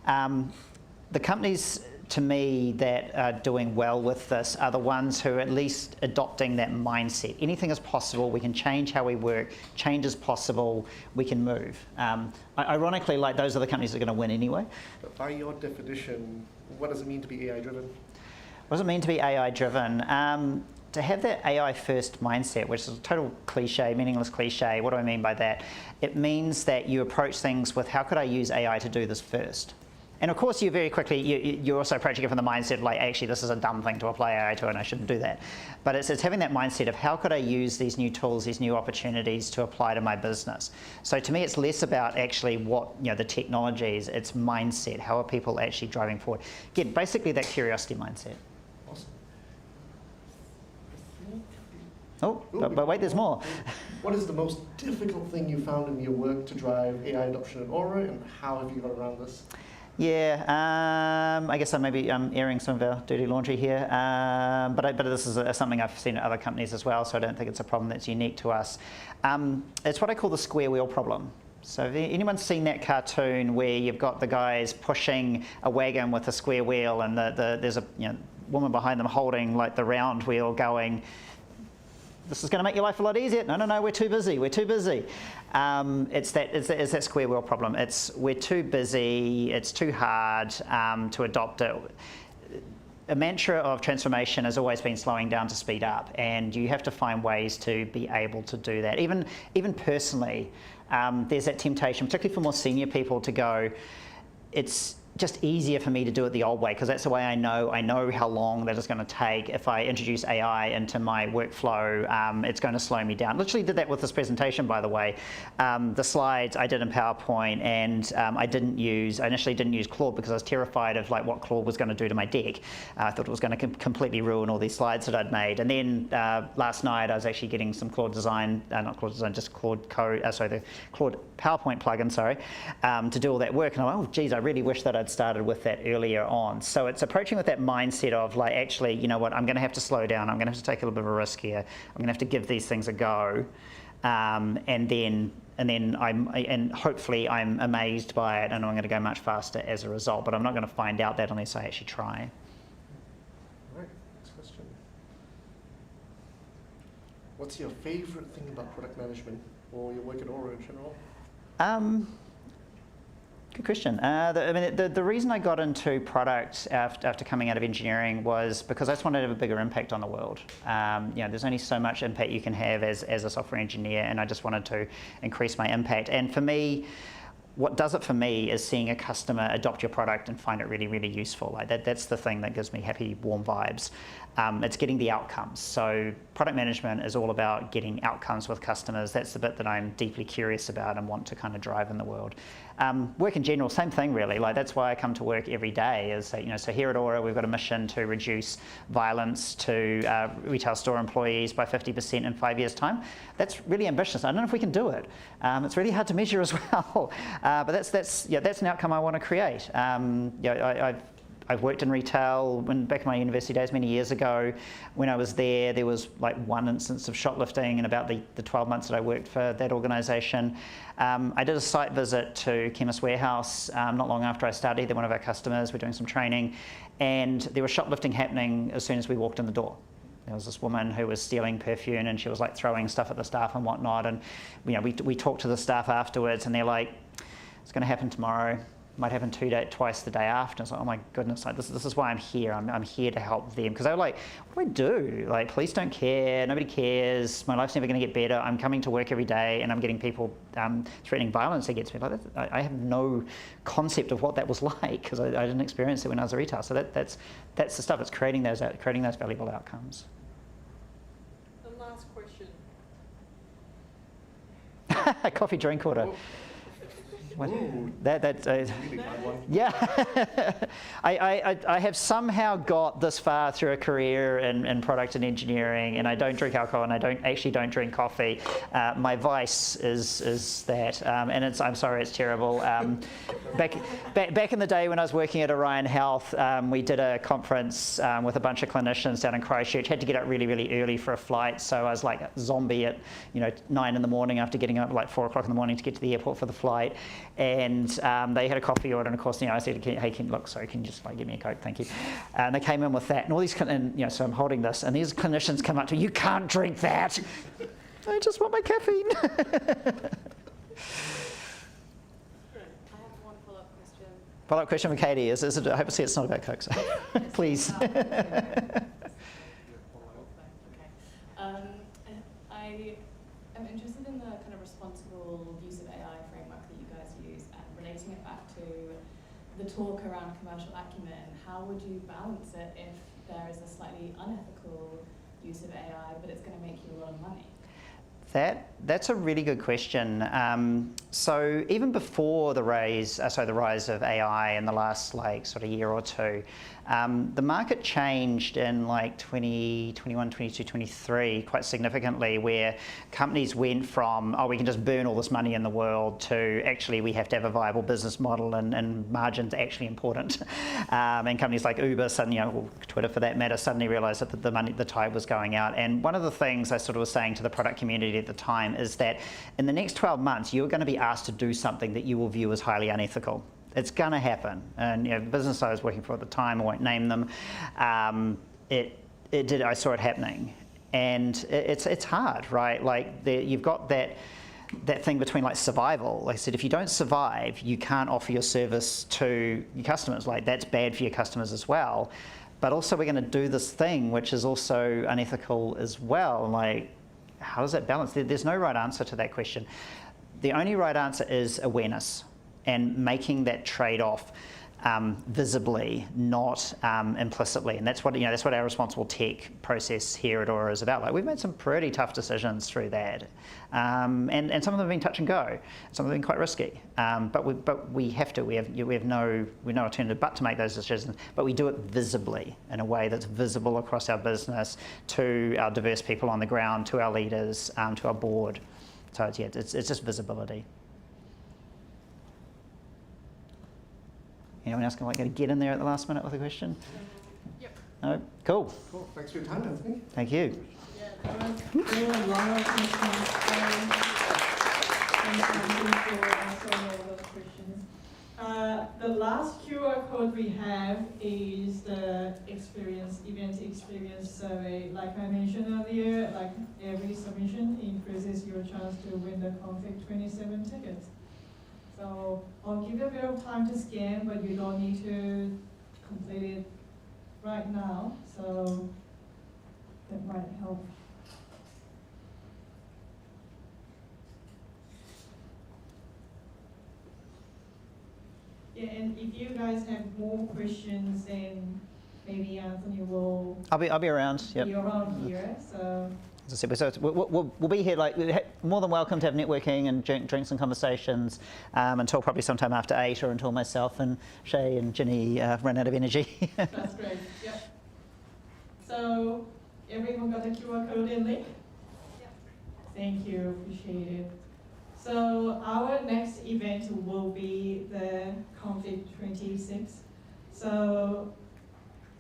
Speaker 1: The companies, to me, that are doing well with this are the ones who are at least adopting that mindset. Anything is possible. We can change how we work. Change is possible. We can move. Ironically, like, those are the companies that are going to win anyway.
Speaker 4: But by your definition, what does it mean to be AI driven?
Speaker 1: What does it mean to be AI driven? To have that AI first mindset, which is a total cliche, meaningless cliche. What do I mean by that? It means that you approach things with, how could I use AI to do this first? And of course, you very quickly, you're also approaching it from the mindset of like, actually, this is a dumb thing to apply AI to and I shouldn't do that. But it's having that mindset of, how could I use these new tools, these new opportunities to apply to my business? So to me, it's less about actually what, you know, the technologies, it's mindset. How are people actually driving forward? Again, basically that curiosity mindset.
Speaker 4: Awesome.
Speaker 1: Oh, but wait, there's more.
Speaker 4: What is the most difficult thing you found in your work to drive AI adoption in Auror, and how have you got around this?
Speaker 1: Yeah, I guess I may be airing some of our dirty laundry here, but this is something I've seen at other companies as well, so I don't think it's a problem that's unique to us. It's what I call the square wheel problem. So have anyone's seen that cartoon where you've got the guys pushing a wagon with a square wheel, and there's a woman behind them holding like the round wheel going, this is going to make your life a lot easier. No, we're too busy. It's that square wheel problem. We're too busy. It's too hard to adopt it. A mantra of transformation has always been slowing down to speed up, and you have to find ways to be able to do that. Even personally, there's that temptation, particularly for more senior people, to go, it's just easier for me to do it the old way, because that's the way I know how long that is going to take. If I introduce AI into my workflow, it's going to slow me down. Literally did that with this presentation, by the way. The slides I did in PowerPoint, and I initially didn't use Claude because I was terrified of like what Claude was going to do to my deck. I thought it was going to completely ruin all these slides that I'd made. And then last night I was actually getting some Claude Design, not Claude Design, just Claude Code, the Claude PowerPoint plugin, to do all that work. And I'm like, oh geez, I really wish that I'd started with that earlier on. So it's approaching with that mindset of like, actually, you know what, I'm going to have to slow down. I'm going to have to take a little bit of a risk here. I'm going to have to give these things a go, and then hopefully I'm amazed by it, and I'm going to go much faster as a result. But I'm not going to find out that unless I actually try.
Speaker 4: All right, next question. What's your favorite thing about product management or your work at Auror in general?
Speaker 1: Good question. The reason I got into product after coming out of engineering was because I just wanted to have a bigger impact on the world. There's only so much impact you can have as a software engineer, and I just wanted to increase my impact. And for me, what does it for me is seeing a customer adopt your product and find it really, really useful. Like that's the thing that gives me happy, warm vibes. It's getting the outcomes. So product management is all about getting outcomes with customers. That's the bit that I'm deeply curious about and want to kind of drive in the world. Work in general, same thing really. Like that's why I come to work every day. Is that, so here at Auror we've got a mission to reduce violence to retail store employees by 50% in 5 years' time. That's really ambitious. I don't know if we can do it. It's really hard to measure as well. But that's an outcome I want to create. I've worked in retail back in my university days many years ago. When I was there was like one instance of shoplifting in about the 12 months that I worked for that organisation. I did a site visit to Chemist Warehouse not long after I started. They're one of our customers. We're doing some training, and there was shoplifting happening as soon as we walked in the door. There was this woman who was stealing perfume, and she was like throwing stuff at the staff and whatnot. And we talked to the staff afterwards, and they're like, "It's going to happen tomorrow. Might happen twice the day after." It's like, oh my goodness, like this is why I'm here. I'm here to help them, because they were like, what do I do? Like, police don't care, nobody cares, my life's never going to get better. I'm coming to work every day and I'm getting people threatening violence against me. Like, I have no concept of what that was like, because I didn't experience it when I was a retailer. So that's the stuff that's creating those valuable outcomes.
Speaker 2: The last question.
Speaker 1: Coffee drink order. What? Yeah. I have somehow got this far through a career in product and engineering, and I don't drink alcohol, and I don't drink coffee. My vice is that, and I'm sorry, it's terrible. Back in the day when I was working at Orion Health, we did a conference with a bunch of clinicians down in Christchurch. Had to get up really, really early for a flight, so I was like a zombie at 9 in the morning after getting up at like 4 o'clock in the morning to get to the airport for the flight. And they had a coffee order, and of course, I said, "Hey, can you just like give me a Coke, thank you?" And they came in with that, and all these, so I'm holding this, and these clinicians come up to me, "You can't drink that." I just want my caffeine.
Speaker 8: I have one follow-up question.
Speaker 1: Follow-up question from Katie is it? I hope to see it's not about Coke, so please.
Speaker 8: I am interested in the kind of responsible use of AI framework that you guys use, and relating it back to the talk around commercial acumen. How would you balance it if there is a slightly unethical use of AI, but it's going to make you a lot of money?
Speaker 1: That's a really good question. So even before the rise of AI in the last sort of year or two, the market changed in like 2021, 22, 23 quite significantly, where companies went from, we can just burn all this money in the world, to actually we have to have a viable business model, and margins are actually important. And companies like Uber, suddenly, Twitter for that matter, suddenly realised that the tide was going out. And one of the things I sort of was saying to the product community at the time is that in the next 12 months, you're going to be asked to do something that you will view as highly unethical. It's going to happen. And the business I was working for at the time, I won't name them, it did. I saw it happening, and it's hard, right? Like you've got that thing between like survival. Like I said, if you don't survive, you can't offer your service to your customers. Like that's bad for your customers as well. But also we're going to do this thing which is also unethical as well. Like, how does that balance? There's no right answer to that question. The only right answer is awareness, and making that trade-off visibly, not implicitly. And that's what our responsible tech process here at Auror is about. Like, we've made some pretty tough decisions through that, and some of them have been touch and go. Some have been quite risky, but we have to. We have no alternative but to make those decisions. But we do it visibly, in a way that's visible across our business, to our diverse people on the ground, to our leaders, to our board. So it's just visibility. Anyone else going to get in there at the last minute with a question?
Speaker 2: Yep.
Speaker 1: No? Cool.
Speaker 4: Cool. Thanks for your time, Anthony.
Speaker 1: Thank you.
Speaker 5: Yeah, there were a lot of questions. And thank you for answering all those questions. The last QR code we have is the event experience survey. Like I mentioned earlier, like every submission increases your chance to win the Config 27 tickets. So I'll give you a bit of time to scan, but you don't need to complete it right now. So that might help. Yeah, and if you guys have more questions, then maybe Anthony will
Speaker 1: I'll be around. Yep.
Speaker 5: be around here. So
Speaker 1: as I said, so we'll be here, like, more than welcome to have networking and drinks and conversations until probably sometime after 8, or until myself and Shay and Ginny run out of energy.
Speaker 5: That's great. Yep. So everyone got the QR code and link? Yep. Thank you. Appreciate it. So our next event will be the Config 26. So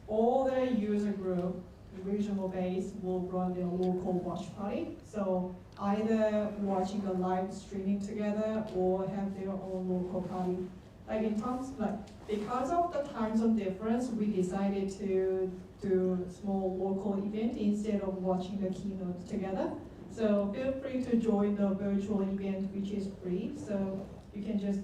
Speaker 5: all the user group, regional base, will run their local watch party. So either watching the live streaming together or have their own local party. Like in terms, like, because of the time zone difference, we decided to do a small local event instead of watching the keynote together. So feel free to join the virtual event, which is free. So you can just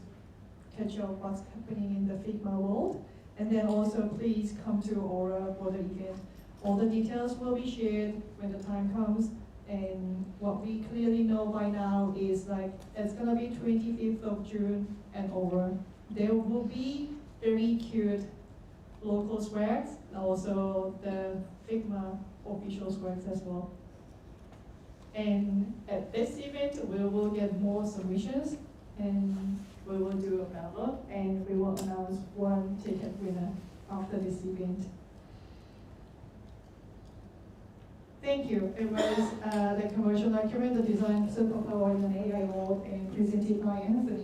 Speaker 5: catch up what's happening in the Figma world. And then also please come to Auror for the event. All the details will be shared when the time comes. And what we clearly know by now is, like, it's gonna be 25th of June and Auror. There will be very cute local swags, and also the Figma official swags as well. And at this event, we will get more submissions, and we will do a ballot, and we will announce one ticket winner after this event. Thank you. It was the commercial document, the design superpower in an AI world, and presented by Anthony.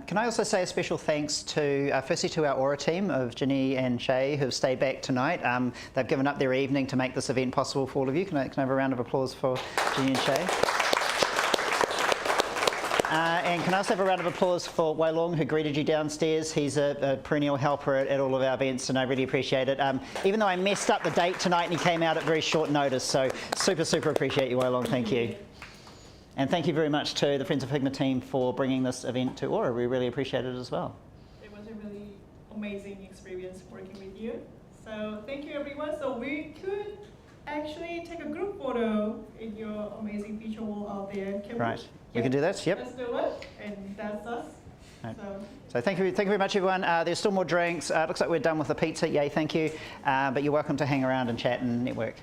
Speaker 1: Can I also say a special thanks to, firstly, to our Auror team of Ginny and Shay, who've stayed back tonight. They've given up their evening to make this event possible for all of you. Can I have a round of applause for Ginny and Shay? And can I also have a round of applause for Wai Long, who greeted you downstairs. He's a perennial helper at all of our events, and I really appreciate it. Even though I messed up the date tonight and he came out at very short notice, so super appreciate you, Wai Long. Thank you. And thank you very much to the Friends of Figma team for bringing this event to Auror. We really appreciate it as well.
Speaker 5: It was a really amazing experience working with you. So thank you, everyone. So we could actually take a group photo in your amazing feature wall out there. Can
Speaker 1: Right. We can do that, yep.
Speaker 5: Let's do it, and that's us.
Speaker 1: Right.
Speaker 5: So
Speaker 1: So thank you very much, everyone. There's still more drinks. It looks like we're done with the pizza. Yay, thank you. But you're welcome to hang around and chat and network.